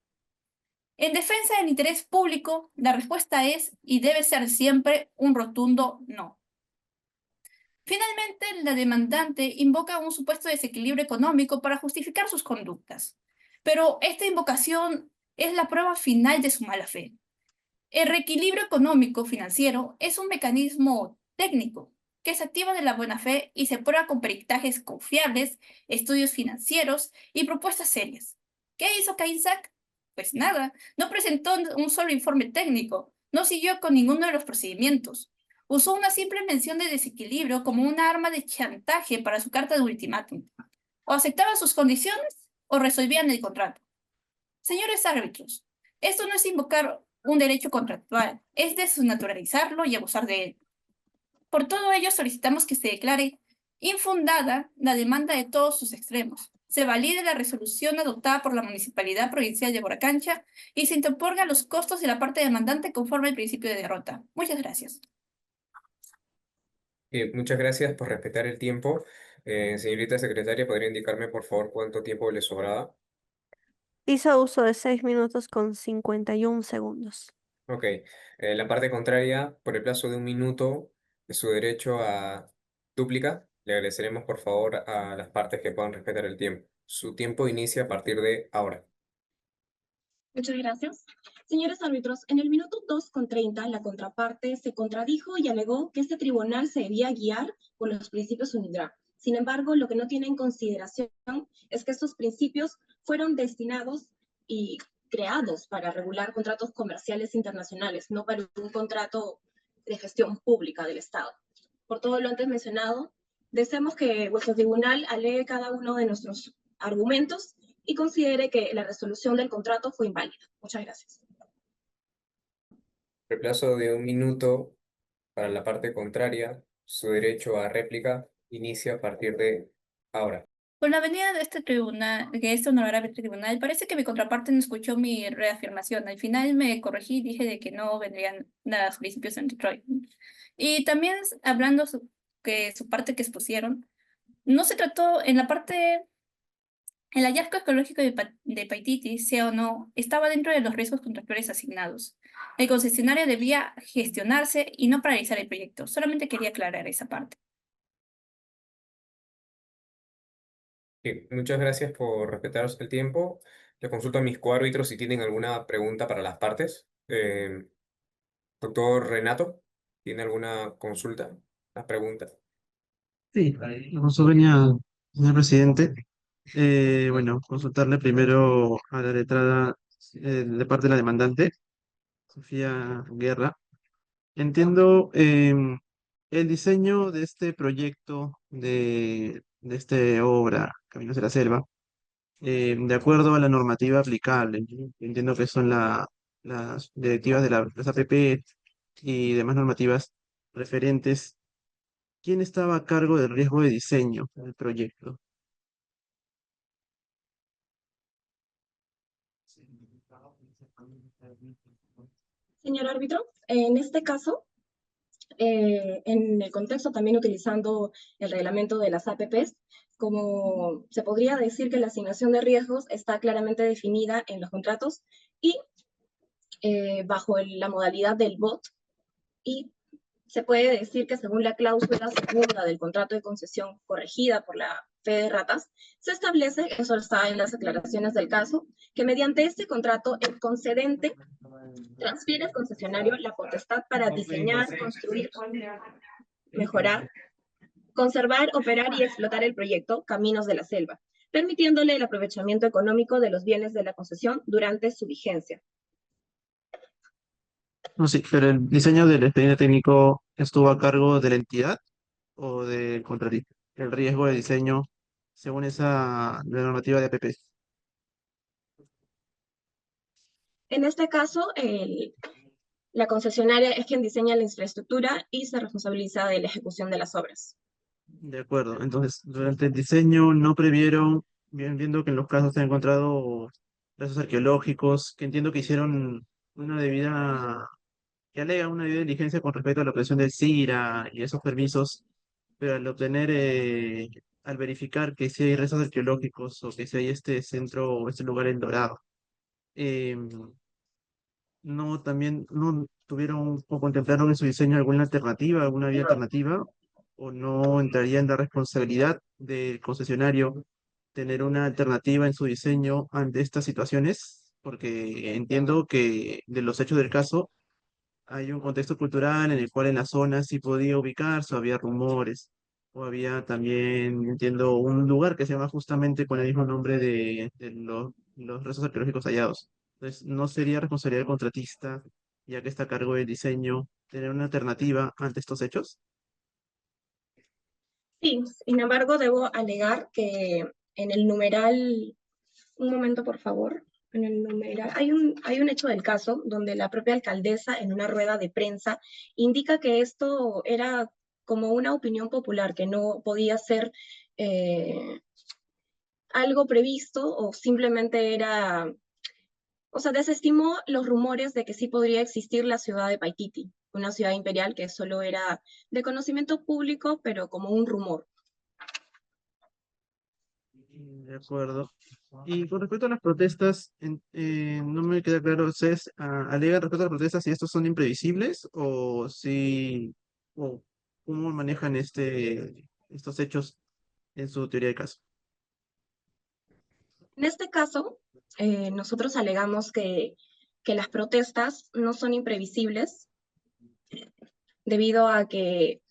En defensa del interés público, la respuesta es y debe ser siempre un rotundo no. Finalmente, la demandante invoca un supuesto desequilibrio económico para justificar sus conductas, pero esta invocación es la prueba final de su mala fe. El reequilibrio económico financiero es un mecanismo técnico que se activa de la buena fe y se prueba con peritajes confiables, estudios financieros y propuestas serias. ¿Qué hizo CAINSAC? Pues nada, no presentó un solo informe técnico, no siguió con ninguno de los procedimientos. Usó una simple mención de desequilibrio como una arma de chantaje para su carta de ultimátum. O aceptaban sus condiciones o resolvían el contrato. Señores árbitros, esto no es invocar un derecho contractual, es desnaturalizarlo y abusar de él. Por todo ello, solicitamos que se declare infundada la demanda de todos sus extremos, se valide la resolución adoptada por la Municipalidad Provincial de Boracancha y se interpongan los costos de la parte demandante conforme al principio de derrota. Muchas gracias. Muchas gracias por respetar el tiempo. Señorita secretaria, ¿podría indicarme, por favor, cuánto tiempo le sobraba? Hizo uso de 6 minutos con 51 segundos. Ok. La parte contraria, por el plazo de 1 minuto, de su derecho a dúplica, le agradeceremos, por favor, a las partes que puedan respetar el tiempo. Su tiempo inicia a partir de ahora. Muchas gracias. Señores árbitros, en el minuto 2:30, la contraparte se contradijo y alegó que este tribunal se debía guiar por los principios UNIDROIT. Sin embargo, lo que no tiene en consideración es que estos principios fueron destinados y creados para regular contratos comerciales internacionales, no para un contrato de gestión pública del Estado. Por todo lo antes mencionado, deseamos que vuestro tribunal alegue cada uno de nuestros argumentos y considere que la resolución del contrato fue inválida. Muchas gracias. Por el plazo de 1 minuto, para la parte contraria, su derecho a réplica inicia a partir de ahora. Con la venida de este tribunal, de este honorable tribunal, parece que mi contraparte no escuchó mi reafirmación. Al final me corregí y dije de que no vendrían nada principios en Detroit. Y también hablando que su parte que expusieron, no se trató en la parte, el hallazgo ecológico de Paititi, sea o no, estaba dentro de los riesgos contractuales asignados. El concesionario debía gestionarse y no paralizar el proyecto. Solamente quería aclarar esa parte. Sí, muchas gracias por respetar el tiempo. Le consulto a mis coárbitros si tienen alguna pregunta para las partes. Doctor Renato, ¿tiene alguna consulta? ¿Una pregunta? Sí, nosotros venía, señor presidente. Bueno, consultarle primero a la letrada de parte de la demandante, Sofía Guerra. Entiendo el diseño de este proyecto, de esta obra, Caminos de la Selva, de acuerdo a la normativa aplicable. Entiendo que son las directivas de las APP y demás normativas referentes. ¿Quién estaba a cargo del riesgo de diseño del proyecto? Señor árbitro, en este caso, en el contexto también utilizando el reglamento de las APPs, como se podría decir que la asignación de riesgos está claramente definida en los contratos y bajo la modalidad del BOT, y se puede decir que según la cláusula segunda del contrato de concesión corregida por la fe de ratas, se establece, eso está en las aclaraciones del caso, que mediante este contrato el concedente transfiere al concesionario la potestad para diseñar, construir, mejorar, conservar, operar y explotar el proyecto Caminos de la Selva, permitiéndole el aprovechamiento económico de los bienes de la concesión durante su vigencia. No, sí, pero el diseño del expediente técnico estuvo a cargo de la entidad o del contratista. El riesgo de diseño, según la normativa de APP. En este caso, la concesionaria es quien diseña la infraestructura y se responsabiliza de la ejecución de las obras. De acuerdo. Entonces, durante el diseño no previeron, bien viendo que en los casos se han encontrado restos arqueológicos, que entiendo que hicieron una debida, que alega una debida diligencia con respecto a la obtención del CIRA y esos permisos, pero al obtener, al verificar que si hay restos arqueológicos o que si hay este centro o este lugar en Dorado, em, no también no tuvieron o contemplaron en su diseño alguna alternativa, alguna vía alternativa, o no entraría en la responsabilidad del concesionario tener una alternativa en su diseño ante estas situaciones, porque entiendo que de los hechos del caso hay un contexto cultural en el cual en la zona sí podía ubicarse, o había rumores, o había también, entiendo, un lugar que se llama justamente con el mismo nombre de los restos arqueológicos hallados. Entonces, no sería responsabilidad del contratista, ya que está a cargo del diseño, tener una alternativa ante estos hechos. Sí, sin embargo, debo alegar que en el numeral, un momento por favor, en el numeral, hay un hecho del caso donde la propia alcaldesa en una rueda de prensa indica que esto era como una opinión popular, que no podía ser algo previsto o simplemente era, o sea, desestimó los rumores de que sí podría existir la ciudad de Paititi, una ciudad imperial que solo era de conocimiento público, pero como un rumor. De acuerdo. Y con respecto a las protestas, no me queda claro, ¿ustedes alegan respecto a las protestas si estos son imprevisibles o si, o cómo manejan estos hechos en su teoría de caso? En este caso, nosotros alegamos que las protestas no son imprevisibles debido a que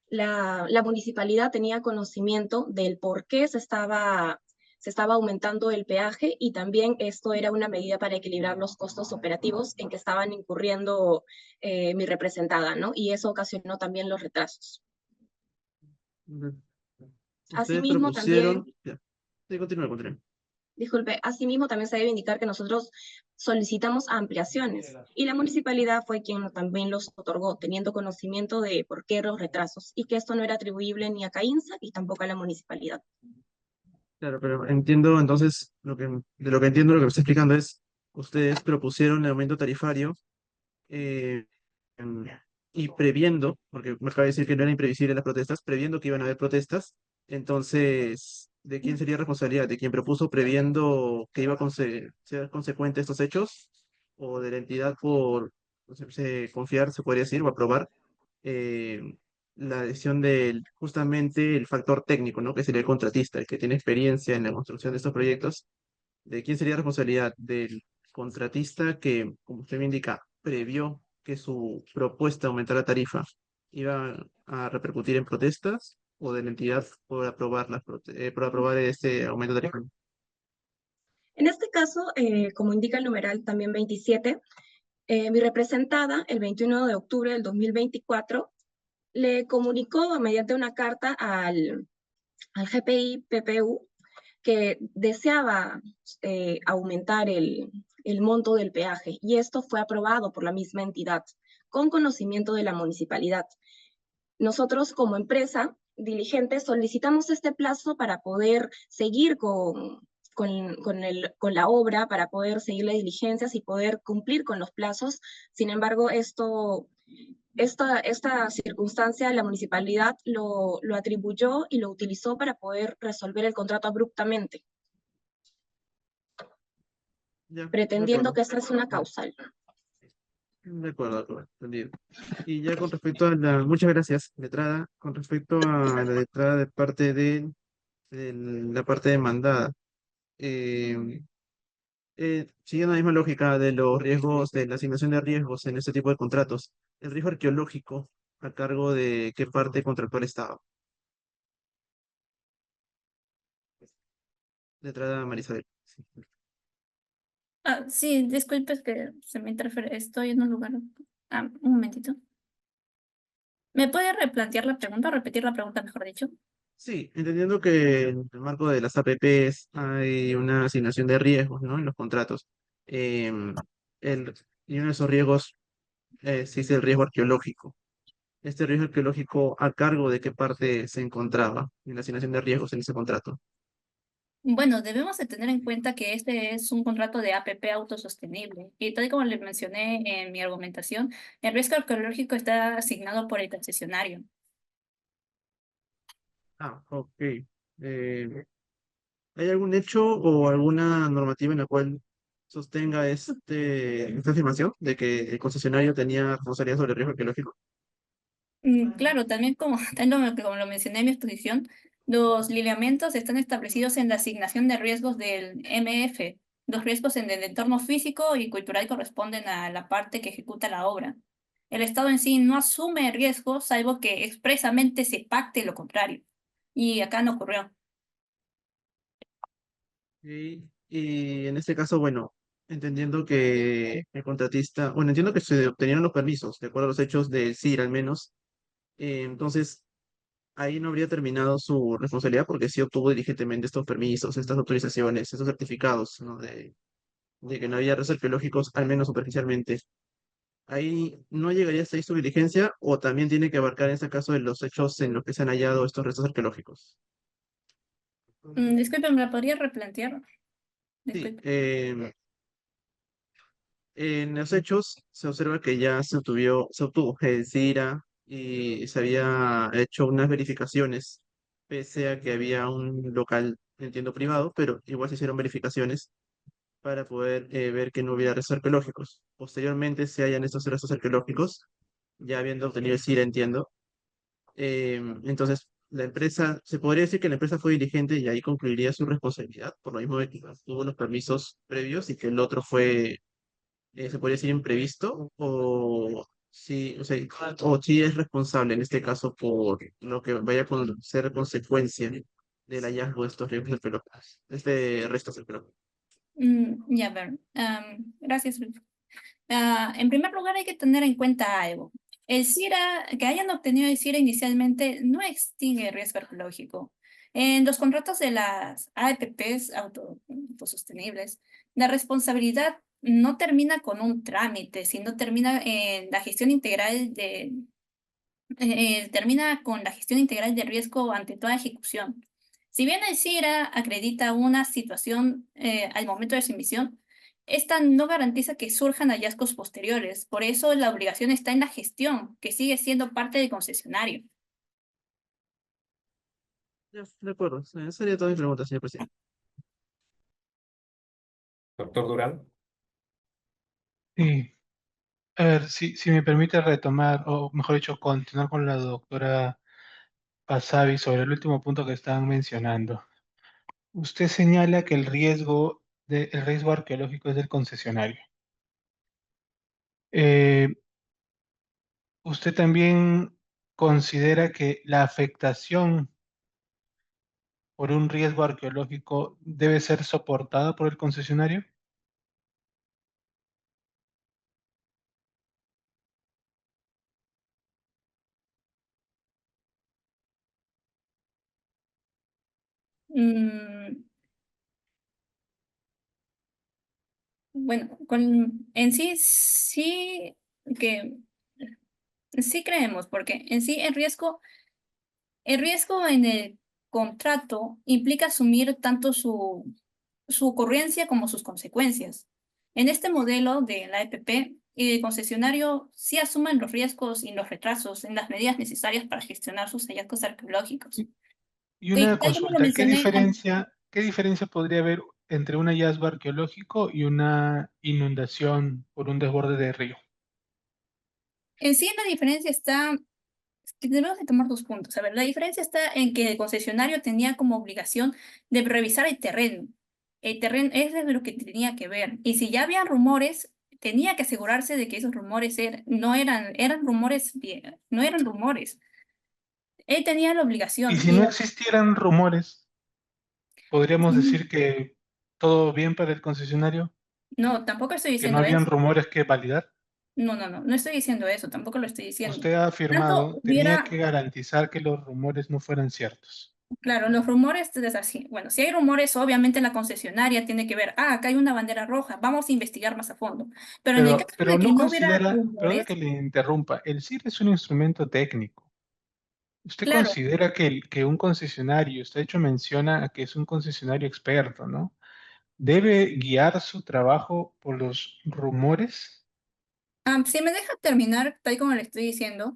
la municipalidad tenía conocimiento del por qué se estaba aumentando el peaje, y también esto era una medida para equilibrar los costos operativos en que estaban incurriendo mi representada, ¿no? Y eso ocasionó también los retrasos. Ustedes Asimismo, también, propusieron, ya, sí, continúe. disculpe, asimismo también se debe indicar que nosotros solicitamos ampliaciones y la municipalidad fue quien también los otorgó, teniendo conocimiento de por qué los retrasos, y que esto no era atribuible ni a CAINSA y tampoco a la municipalidad. Claro, pero entiendo entonces, de lo que entiendo, lo que me está explicando es, ustedes propusieron el aumento tarifario eh, em, y previendo, porque me acaba de decir que no era imprevisible las protestas, previendo que iban a haber protestas, entonces, ¿de quién sería responsabilidad? ¿De quien propuso previendo que iba a ser consecuente estos hechos? ¿O de la entidad por confiar, se podría decir, o aprobar eh, la decisión del justamente el factor técnico, ¿no? Que sería el contratista, el que tiene experiencia en la construcción de estos proyectos? ¿De quién sería responsabilidad? ¿Del contratista que, como usted me indica, previó que su propuesta de aumentar la tarifa iba a repercutir en protestas? ¿O de la entidad por aprobar, por aprobar este aumento de tarifa? En este caso, como indica el numeral también 27, mi representada, el 21 de octubre del 2024, le comunicó mediante una carta al GPI PPU que deseaba aumentar el monto del peaje y esto fue aprobado por la misma entidad con conocimiento de la municipalidad. Nosotros como empresa diligente solicitamos este plazo para poder seguir con la obra, para poder seguir las diligencias y poder cumplir con los plazos. Sin embargo, esta circunstancia la municipalidad lo atribuyó y lo utilizó para poder resolver el contrato abruptamente, Ya, de pretendiendo acuerdo. que esta es una causal. De acuerdo, entendido. Y ya con respecto a muchas gracias, letrada, con respecto a la letrada de parte de la parte demandada. Eh, Siguiendo la misma lógica de los riesgos, de la asignación de riesgos en este tipo de contratos, el riesgo arqueológico a cargo de qué parte contractual estaba. Letrada Marisabel. Sí. Sí, disculpe, es que se me interfiere. Estoy en un lugar. Un momentito. ¿Me puede replantear la pregunta, repetir la pregunta, mejor dicho? Sí, entendiendo que en el marco de las APPs hay una asignación de riesgos, ¿no? En los contratos. Em, y uno de esos riesgos sí es el riesgo arqueológico. Este riesgo arqueológico, ¿a cargo de qué parte se encontraba en la asignación de riesgos en ese contrato? Bueno, debemos de tener en cuenta que este es un contrato de APP autosostenible y tal y como le mencioné en mi argumentación, el riesgo arqueológico está asignado por el concesionario. Ah, ok. ¿Hay algún hecho o alguna normativa en la cual sostenga esta afirmación de que el concesionario tenía responsabilidad sobre el riesgo arqueológico? Claro, también como lo mencioné en mi exposición, los lineamientos están establecidos en la asignación de riesgos del MF. Los riesgos en el entorno físico y cultural corresponden a la parte que ejecuta la obra. El Estado en sí no asume riesgos, salvo que expresamente se pacte lo contrario. Y acá no ocurrió. Y en este caso, bueno, entendiendo que el contratista, bueno, entiendo que se obtenieron los permisos, de acuerdo a los hechos del CIR al menos, entonces ahí no habría terminado su responsabilidad porque sí obtuvo diligentemente estos permisos, estas autorizaciones, estos certificados, ¿no? De que no había restos arqueológicos, al menos superficialmente. Ahí no llegaría hasta ahí su diligencia o también tiene que abarcar en este caso de los hechos en los que se han hallado estos restos arqueológicos. Disculpe, ¿me la podría replantear? Sí, Disculpe. en los hechos se observa que ya se obtuvo el CIRA y se había hecho unas verificaciones, pese a que había un local, entiendo, privado, pero igual se hicieron verificaciones para poder ver que no hubiera restos arqueológicos. Posteriormente se hallan estos restos arqueológicos, ya habiendo obtenido el CIRA, entiendo. Entonces, la empresa, se podría decir que la empresa fue diligente y ahí concluiría su responsabilidad, por lo mismo de que tuvo los permisos previos y que el otro fue, se podría decir, imprevisto, o si, o sea, o si es responsable en este caso por lo que vaya a ser consecuencia del hallazgo de estos restos arqueológicos, restos arqueológicos. Ya, a ver. Gracias. En primer lugar, hay que tener en cuenta algo. El CIRA, que hayan obtenido el CIRA inicialmente, no extingue el riesgo arqueológico. En los contratos de las APPs autosostenibles, la responsabilidad no termina con un trámite, sino termina en la gestión integral termina con la gestión integral de riesgo ante toda ejecución. Si bien el CIRA acredita una situación al momento de su emisión, esta no garantiza que surjan hallazgos posteriores. Por eso la obligación está en la gestión, que sigue siendo parte del concesionario. Ya, de acuerdo. Esa sería toda mi pregunta, señor presidente. Doctor Durán. Sí, a ver, si me permite retomar, o mejor dicho, continuar con la doctora Pasavi sobre el último punto que estaban mencionando. Usted señala que el riesgo arqueológico es del concesionario. Eh, ¿Usted también considera que la afectación por un riesgo arqueológico debe ser soportada por el concesionario? Mm, bueno, en sí, que sí creemos, porque en sí el riesgo en el contrato implica asumir tanto su ocurrencia como sus consecuencias. En este modelo de la EPP, el concesionario sí asume los riesgos y los retrasos en las medidas necesarias para gestionar sus hallazgos arqueológicos. Y Y una tal como lo consulta, mencioné, qué diferencia podría haber entre un hallazgo arqueológico y una inundación por un desborde de río? en sí la diferencia está, que debemos de tomar dos puntos. A ver, la diferencia está en que el concesionario tenía como obligación de revisar el terreno. El terreno es de lo que tenía que ver. Y si ya había rumores, tenía que asegurarse de que esos rumores no eran rumores, no eran rumores. Él tenía la Y obligación. si no existieran rumores, ¿podríamos Mm, decir que todo bien para el concesionario? no, tampoco estoy ¿Que no diciendo habían eso. rumores que validar? No estoy diciendo eso, tampoco lo estoy diciendo. Usted ha Tanto afirmado, tenía hubiera, que garantizar que los rumores no fueran ciertos. claro, los rumores es así. Bueno, si hay rumores, obviamente la concesionaria tiene que ver, acá hay una bandera roja, vamos a investigar más a fondo. Pero en el caso Pero de que no no hubiera considera, perdón que rumores, le interrumpa, el CIR es un instrumento técnico. ¿Usted claro, considera que un concesionario, usted de hecho menciona que es un concesionario experto, ¿no? ¿Debe guiar su trabajo por los rumores? si me deja terminar tal como le estoy diciendo,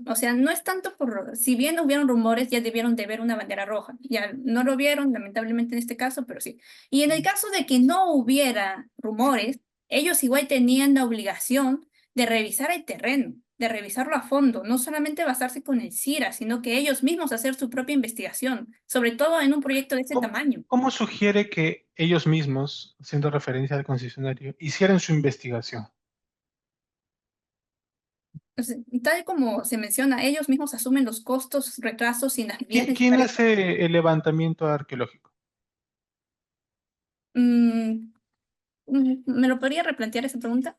o sea, no es tanto por, si bien hubieron rumores, ya debieron de ver una bandera roja. Ya no lo vieron, lamentablemente en este caso, pero sí. Y en el caso de que no hubiera rumores, ellos igual tenían la obligación de revisar el terreno, de revisarlo a fondo, no solamente basarse con el CIRA, sino que ellos mismos hacer su propia investigación, sobre todo en un proyecto de ese ¿Cómo, tamaño. cómo sugiere que ellos mismos, haciendo referencia al concesionario, hicieran su investigación? Entonces, tal como se menciona, ellos mismos asumen los costos, retrasos y las medidas ¿Quién necesarias. hace el levantamiento arqueológico? Mm, ¿Me lo podría replantear esa pregunta?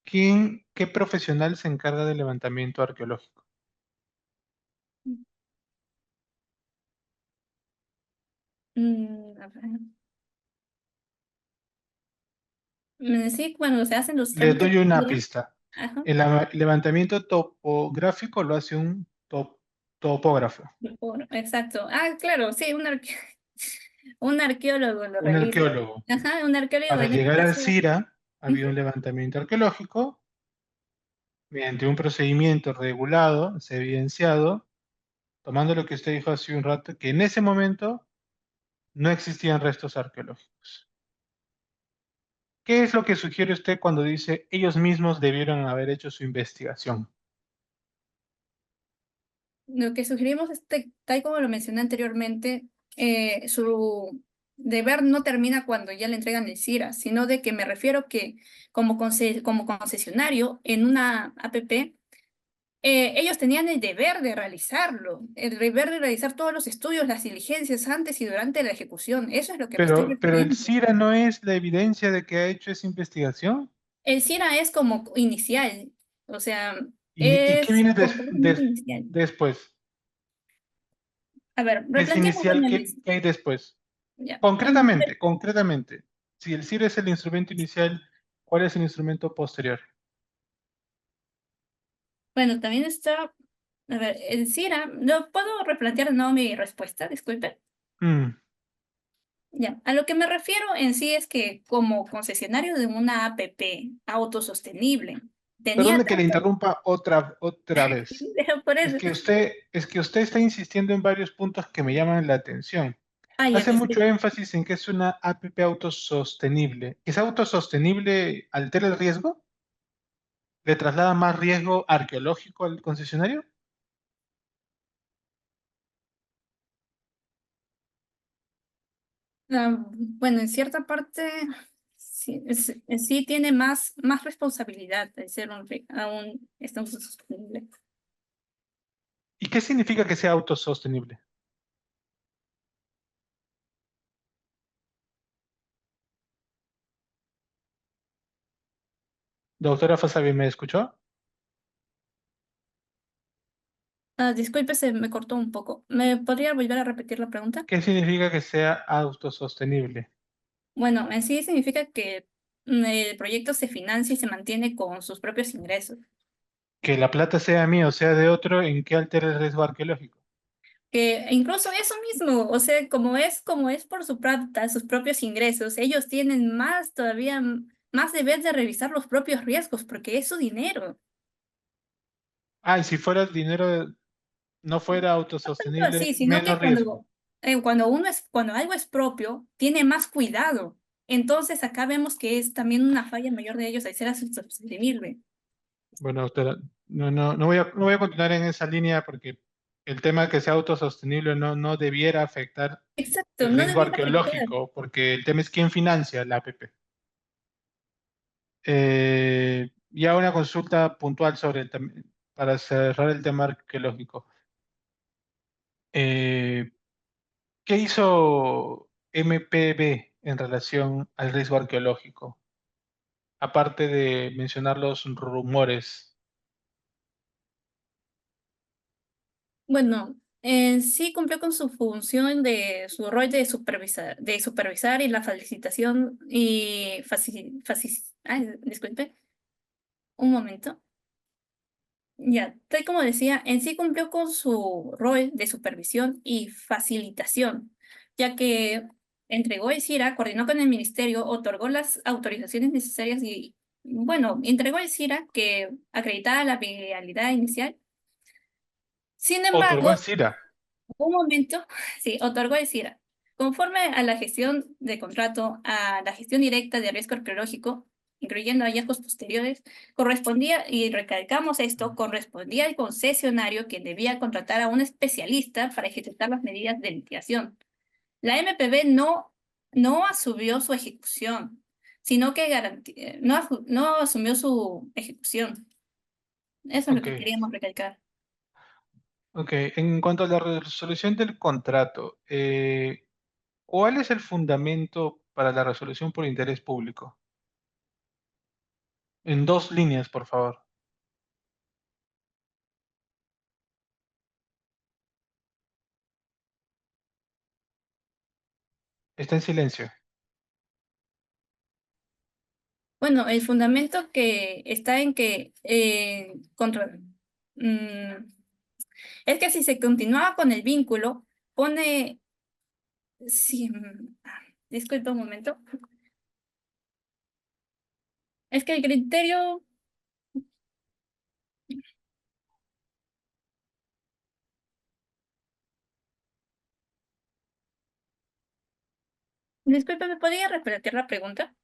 ¿Qué profesional se encarga del levantamiento arqueológico? A ver. Sí, cuando se hacen los Les trámites doy de una tierra. pista. Ajá. El levantamiento topográfico lo hace un topógrafo, Exacto. Ah, claro, sí, un arqueólogo lo un realiza. arqueólogo. Ajá, un arqueólogo Para en este llegar al caso. CIRA, ha habido Ujú. un levantamiento arqueológico mediante un procedimiento regulado, se ha evidenciado, tomando lo que usted dijo hace un rato, que en ese momento no existían restos arqueológicos. ¿Qué es lo que sugiere usted cuando dice ellos mismos debieron haber hecho su investigación? Lo que sugerimos es, tal como lo mencioné anteriormente, su deber no termina cuando ya le entregan el CIRA, sino de que me refiero que como concesionario en una APP, ellos tenían el deber de realizarlo, el deber de realizar todos los estudios, las diligencias antes y durante la ejecución. Eso es lo que me estoy Pero el refiriendo. CIRA no es la evidencia de que ha hecho esa investigación. El CIRA es como inicial, o sea, Y qué es viene completamente inicial. después? A ver, ¿Qué es replanteemos inicial? nuevamente. Qué hay después? Ya. Concretamente, si el CIR es el instrumento inicial, ¿cuál es el instrumento posterior? Bueno, también está, a ver, el CIRA, ¿no puedo replantear de nuevo mi respuesta? Disculpe. Mm, Ya, a lo que me refiero en sí es que como concesionario de una APP autosostenible, tenía Perdone que le tanto, interrumpa otra vez. por eso, Es que usted está insistiendo en varios puntos que me llaman la atención. ya Hace me mucho explico. énfasis en que es una APP autosostenible. ¿Es autosostenible altera el riesgo? ¿Le traslada más riesgo arqueológico al concesionario? Bueno, en cierta parte sí, sí tiene más responsabilidad de ser un estado sostenible. ¿Y qué significa que sea autosostenible? Doctora Fasabi, ¿me escuchó? Disculpe, se me cortó un poco. ¿Me podría volver a repetir la pregunta? ¿Qué significa que sea autosostenible? Bueno, en sí significa que el proyecto se financia y se mantiene con sus propios ingresos. Que la plata sea mía o sea de otro, ¿en qué altera el riesgo arqueológico? Que incluso eso mismo, o sea, como es por su plata, sus propios ingresos, ellos tienen más todavía, más deber de revisar los propios riesgos, porque es su dinero. Ah, y si fuera el dinero no fuera Tanto así, autosostenible, sino que menos riesgo. cuando algo es propio, tiene más cuidado. Entonces acá vemos que es también una falla mayor de ellos al ser sostenible. Bueno, doctora, no voy a continuar en esa línea porque el tema de que sea autosostenible no debiera afectar Exacto, el no riesgo debería afectar. arqueológico, porque el tema es quién financia la APP. Ya una consulta puntual sobre para cerrar el tema arqueológico. Eh, ¿Qué hizo MPB en relación al riesgo arqueológico? Aparte de mencionar los rumores. Bueno, sí cumplió con su función de su rol de supervisar y la facilitación y ay, disculpe, un momento. Ya, tal como decía, en sí cumplió con su rol de supervisión y facilitación, ya que entregó el CIRA, coordinó con el ministerio, otorgó las autorizaciones necesarias y, bueno, entregó el CIRA que acreditaba la vialidad inicial. Sin Otorgó el embargo, CIRA. un momento, sí, otorgó el CIRA. Conforme a la gestión de contrato, a la gestión directa de riesgo arqueológico, incluyendo hallazgos posteriores, correspondía, y recalcamos esto, correspondía al concesionario quien debía contratar a un especialista para ejecutar las medidas de mitigación. La MPB no asumió su ejecución, sino que no asumió su ejecución. Eso es lo Ok, que queríamos recalcar. ok. En cuanto a la resolución del contrato, ¿cuál es el fundamento para la resolución por interés público? En dos líneas, por favor. Está en silencio. Bueno, el fundamento que está en que es que si se continuaba con el vínculo, pone, sí, disculpa un momento, es que el criterio, disculpa, ¿me podría repetir la pregunta?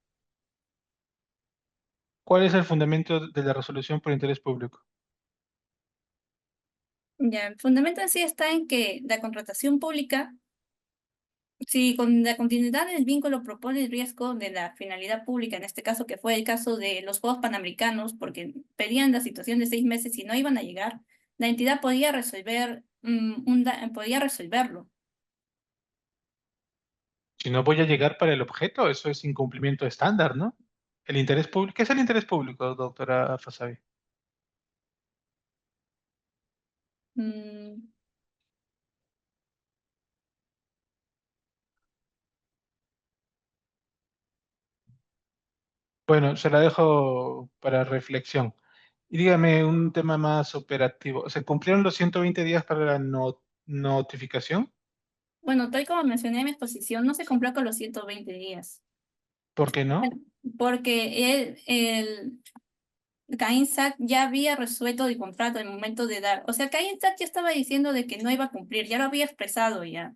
¿Cuál es el fundamento de la resolución por interés público? Ya, el fundamento en sí está en que la contratación pública, si con la continuidad del vínculo propone el riesgo de la finalidad pública, en este caso que fue el caso de los Juegos Panamericanos, porque pedían la situación de 6 meses y no iban a llegar, la entidad podía resolver, podía resolverlo. Si no voy a llegar para el objeto, eso es incumplimiento estándar, ¿no? El interés público. ¿Qué es el interés público, doctora Fasabi? Mm, Bueno, se la dejo para reflexión. Y dígame un tema más operativo. ¿Se cumplieron los 120 días para la notificación? Bueno, tal como mencioné en mi exposición, no se cumplió con los 120 días. ¿Por qué no? Porque CAINSAC ya había resuelto el contrato en el momento de dar. O sea, CAINSAC ya estaba diciendo de que no iba a cumplir, ya lo había expresado ya.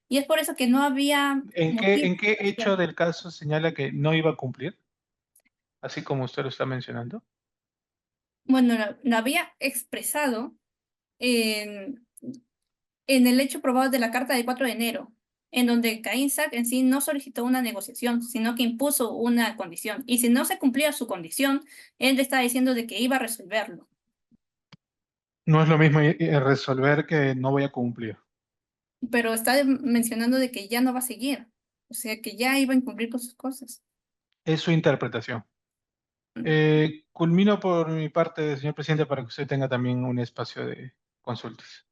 Y es por eso que no había motivo. ¿En qué hecho del caso señala que no iba a cumplir? Así como usted lo está mencionando. Bueno, lo había expresado en, en el hecho probado de la carta del 4 de enero, en donde CAINSAC en sí no solicitó una negociación, sino que impuso una condición. Y si no se cumplía su condición, él le estaba diciendo de que iba a resolverlo. No es lo mismo resolver que no voy a cumplir. Pero está mencionando de que ya no va a seguir. O sea, que ya iba a incumplir con sus cosas. Es su interpretación. Culmino por mi parte, señor presidente, para que usted tenga también un espacio de consultas.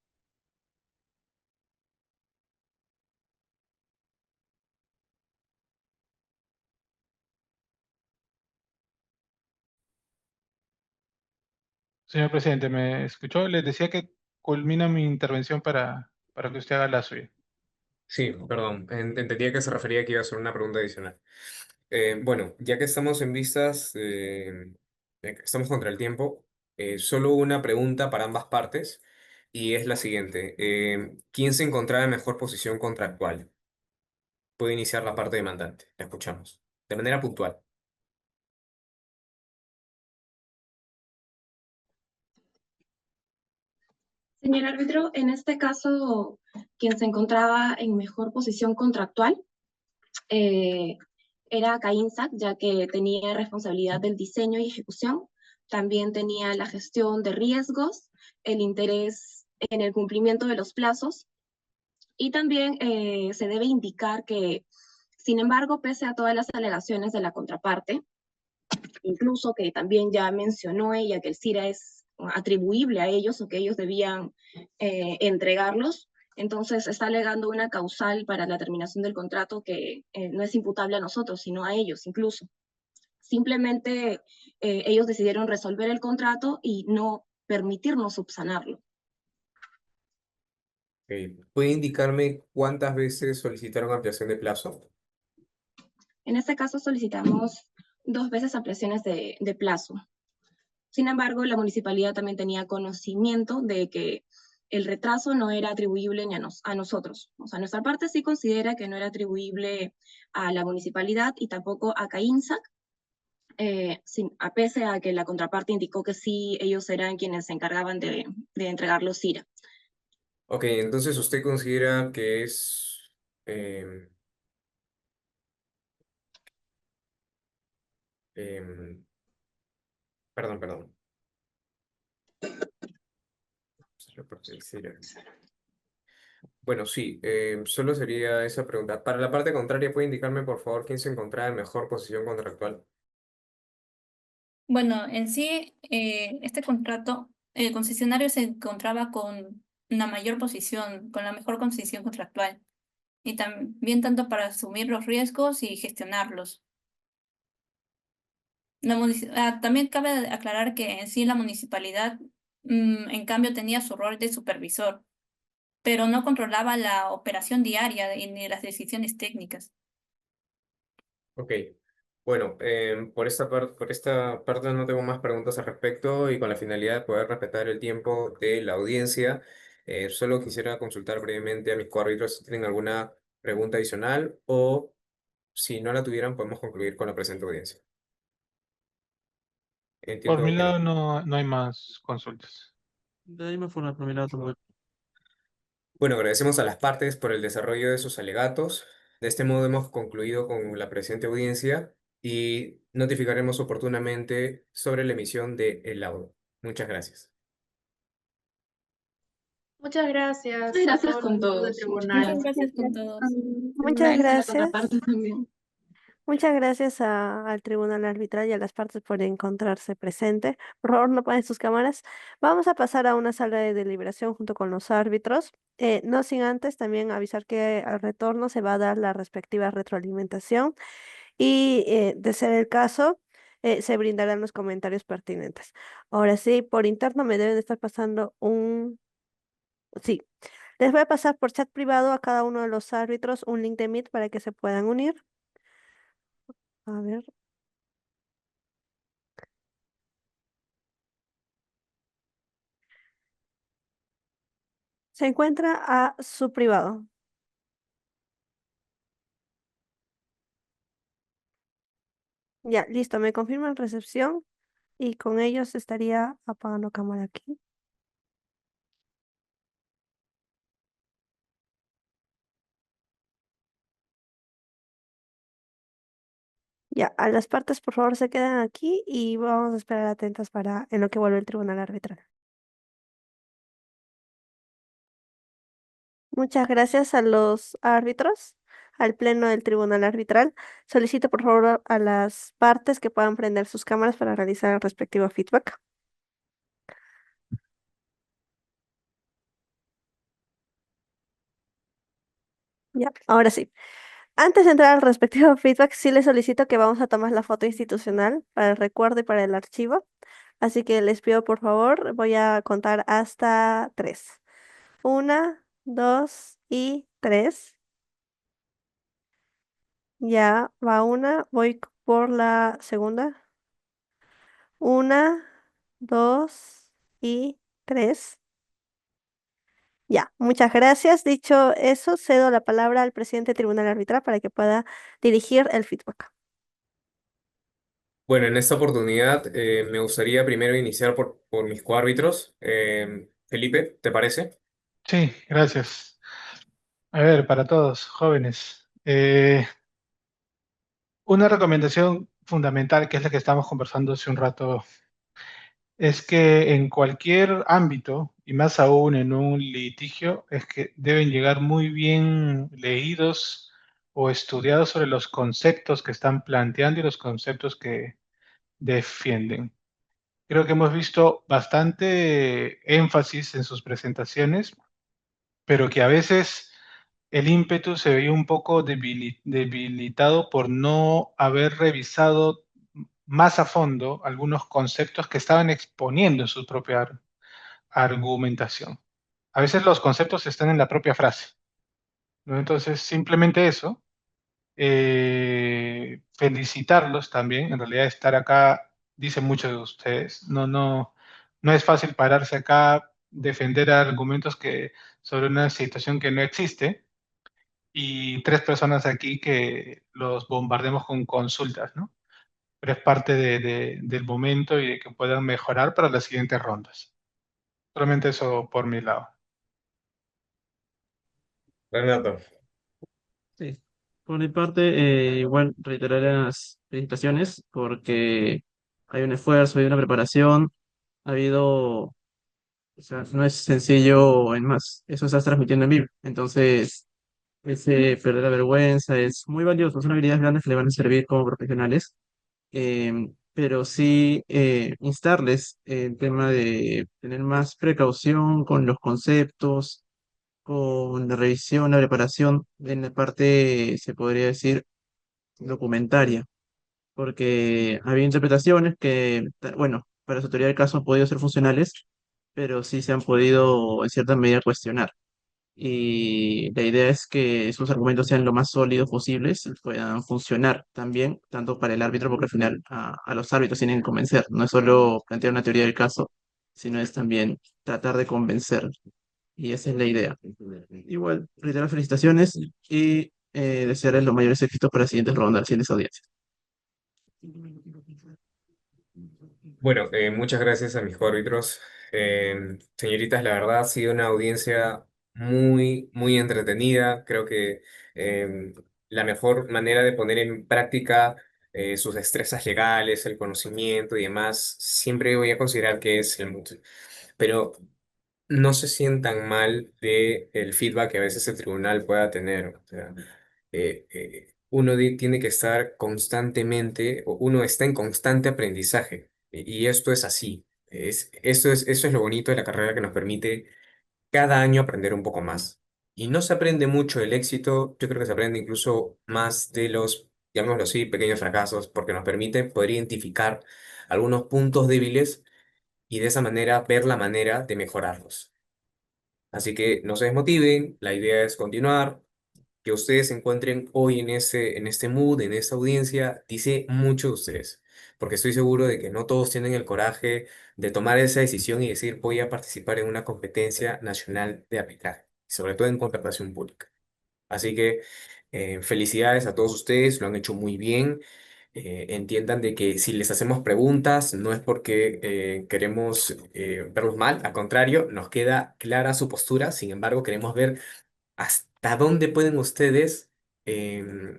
Señor presidente, ¿me escuchó? Les decía que culmina mi intervención para que usted haga la suya. Sí, perdón. Entendía que se refería a que iba a hacer una pregunta adicional. Bueno, ya que estamos en vistas, estamos contra el tiempo, solo una pregunta para ambas partes y es la siguiente. ¿Quién se encontraba en mejor posición contractual? Puede iniciar la parte demandante. La escuchamos. De manera puntual. Señor árbitro, en este caso, quien se encontraba en mejor posición contractual eh, era CAINSAC, ya que tenía responsabilidad del diseño y ejecución. También tenía la gestión de riesgos, el interés en el cumplimiento de los plazos. Y también se debe indicar que, sin embargo, pese a todas las alegaciones de la contraparte, incluso que también ya mencionó ella que el CIRA es atribuible a ellos o que ellos debían entregarlos, entonces está alegando una causal para la terminación del contrato que no es imputable a nosotros, sino a ellos incluso. Simplemente ellos decidieron resolver el contrato y no permitirnos subsanarlo. ¿Puede indicarme cuántas veces solicitaron ampliación de plazo? En este caso solicitamos 2 veces ampliaciones de plazo. Sin embargo, la municipalidad también tenía conocimiento de que el retraso no era atribuible ni a nosotros. O sea, nuestra parte sí considera que no era atribuible a la municipalidad y tampoco a CAINSAC, a pese a que la contraparte indicó que sí, ellos eran quienes se encargaban de entregar los CIRA. Ok, entonces usted considera que es... em, em, perdón. Bueno, sí, solo sería esa pregunta. Para la parte contraria, ¿puede indicarme, por favor, quién se encontraba en mejor posición contractual? Bueno, en sí, este contrato, el concesionario se encontraba con una mayor posición, con la mejor posición contractual. Y también tanto para asumir los riesgos y gestionarlos. También cabe aclarar que en sí la municipalidad, en cambio, tenía su rol de supervisor, pero no controlaba la operación diaria ni las decisiones técnicas. Ok, bueno, por esta parte no tengo más preguntas al respecto y con la finalidad de poder respetar el tiempo de la audiencia, solo quisiera consultar brevemente a mis coárbitros si tienen alguna pregunta adicional o si no la tuvieran podemos concluir con la presente audiencia. Por mi Entiendo que lado no. no hay más consultas. De ahí me forma por mi lado todo. Bueno, agradecemos a las partes por el desarrollo de sus alegatos. De este modo hemos concluido con la presente audiencia y notificaremos oportunamente sobre la emisión del laudo. Muchas gracias. Muchas gracias Muchas a gracias todos los con miembros del todos. tribunal. Muchas gracias con todos. Muchas Gracias a la gracias. contraparte también. Muchas gracias al Tribunal Arbitral y a las partes por encontrarse presente. Por favor, no apaguen sus cámaras. Vamos a pasar a una sala de deliberación junto con los árbitros. No sin antes también avisar que al retorno se va a dar la respectiva retroalimentación y, de ser el caso, se brindarán los comentarios pertinentes. Ahora sí, por interno me deben estar pasando un... Sí. Les voy a pasar por chat privado a cada uno de los árbitros un link de Meet para que se puedan unir. A ver. Se encuentra a su privado. Ya, listo, me confirman recepción y con ellos estaría apagando cámara aquí. Ya, a las partes por favor se quedan aquí y vamos a esperar atentas para en lo que vuelve el tribunal arbitral. Muchas gracias a los árbitros, al pleno del tribunal arbitral. Solicito por favor a las partes que puedan prender sus cámaras para realizar el respectivo feedback. Ya, ahora sí. Antes de entrar al respectivo feedback, sí les solicito que vamos a tomar la foto institucional para el recuerdo y para el archivo. Así que les pido por favor, voy a contar hasta 3. 1, 2 y 3. Ya va una, voy por la segunda. 1, 2 y 3. Ya, muchas gracias. Dicho eso, cedo la palabra al presidente del Tribunal Arbitral para que pueda dirigir el feedback. Bueno, en esta oportunidad me gustaría primero iniciar por mis coárbitros. Felipe, ¿te parece? Sí, gracias. A ver, para todos, jóvenes, una recomendación fundamental, que es la que estamos conversando hace un rato, es que en cualquier ámbito, y más aún en un litigio, es que deben llegar muy bien leídos o estudiados sobre los conceptos que están planteando y los conceptos que defienden. Creo que hemos visto bastante énfasis en sus presentaciones, pero que a veces el ímpetu se veía un poco debilitado por no haber revisado más a fondo algunos conceptos que estaban exponiendo en su propia argumentación. A veces los conceptos están en la propia frase, ¿no? Entonces, simplemente eso, felicitarlos también. En realidad, estar acá dice mucho de ustedes. No es fácil pararse acá, defender argumentos sobre una situación que no existe y 3 personas aquí que los bombardemos con consultas, ¿no? Pero es parte del momento y de que puedan mejorar para las siguientes rondas. Solamente eso por mi lado. Renato. Sí. Por mi parte, igual reiterar las felicitaciones porque hay un esfuerzo, hay una preparación, ha habido, o sea, no es sencillo en más, eso estás transmitiendo en vivo. Entonces, ese perder la vergüenza es muy valioso, son habilidades grandes que le van a servir como profesionales, pero sí instarles el tema de tener más precaución con los conceptos, con la revisión, la preparación en la parte, se podría decir, documentaria, porque había interpretaciones que, bueno, para su teoría del caso han podido ser funcionales, pero sí se han podido en cierta medida cuestionar. Y la idea es que sus argumentos sean lo más sólidos posibles y puedan funcionar también, tanto para el árbitro, porque al final a los árbitros tienen que convencer, no es solo plantear una teoría del caso, sino es también tratar de convencer. Y esa es la idea. Igual, reiterar felicitaciones y desearles los mayores éxitos para las siguientes rondas, las siguientes audiencias. Bueno, muchas gracias a mis coárbitros. Señoritas, la verdad ha sido una audiencia muy, muy entretenida. Creo que la mejor manera de poner en práctica sus destrezas legales, el conocimiento y demás, siempre voy a considerar que es el mutuo. Pero no se sientan mal de el feedback que a veces el tribunal pueda tener. O sea, uno tiene que estar constantemente, o uno está en constante aprendizaje. Y esto es así. Eso es lo bonito de la carrera que nos permite cada año aprender un poco más. Y no se aprende mucho del éxito, yo creo que se aprende incluso más de los, llamémoslo así, pequeños fracasos, porque nos permite poder identificar algunos puntos débiles y de esa manera ver la manera de mejorarlos. Así que no se desmotiven, la idea es continuar. Que ustedes se encuentren hoy en este mood, en esta audiencia, dice mucho de ustedes, porque estoy seguro de que no todos tienen el coraje de tomar esa decisión y decir voy a participar en una competencia nacional de arbitraje, sobre todo en contratación pública. Así que felicidades a todos ustedes, lo han hecho muy bien. Entiendan de que si les hacemos preguntas no es porque queremos verlos mal, al contrario, nos queda clara su postura, sin embargo queremos ver hasta dónde pueden ustedes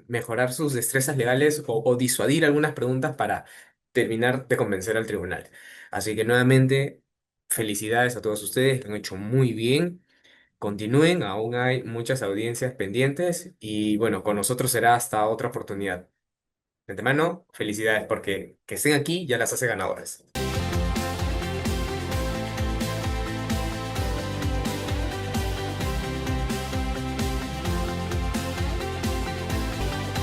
mejorar sus destrezas legales o disuadir algunas preguntas para terminar de convencer al tribunal. Así que nuevamente, felicidades a todos ustedes, lo han hecho muy bien. Continúen, aún hay muchas audiencias pendientes y bueno, con nosotros será hasta otra oportunidad. De antemano, felicidades porque que estén aquí ya las hace ganadoras.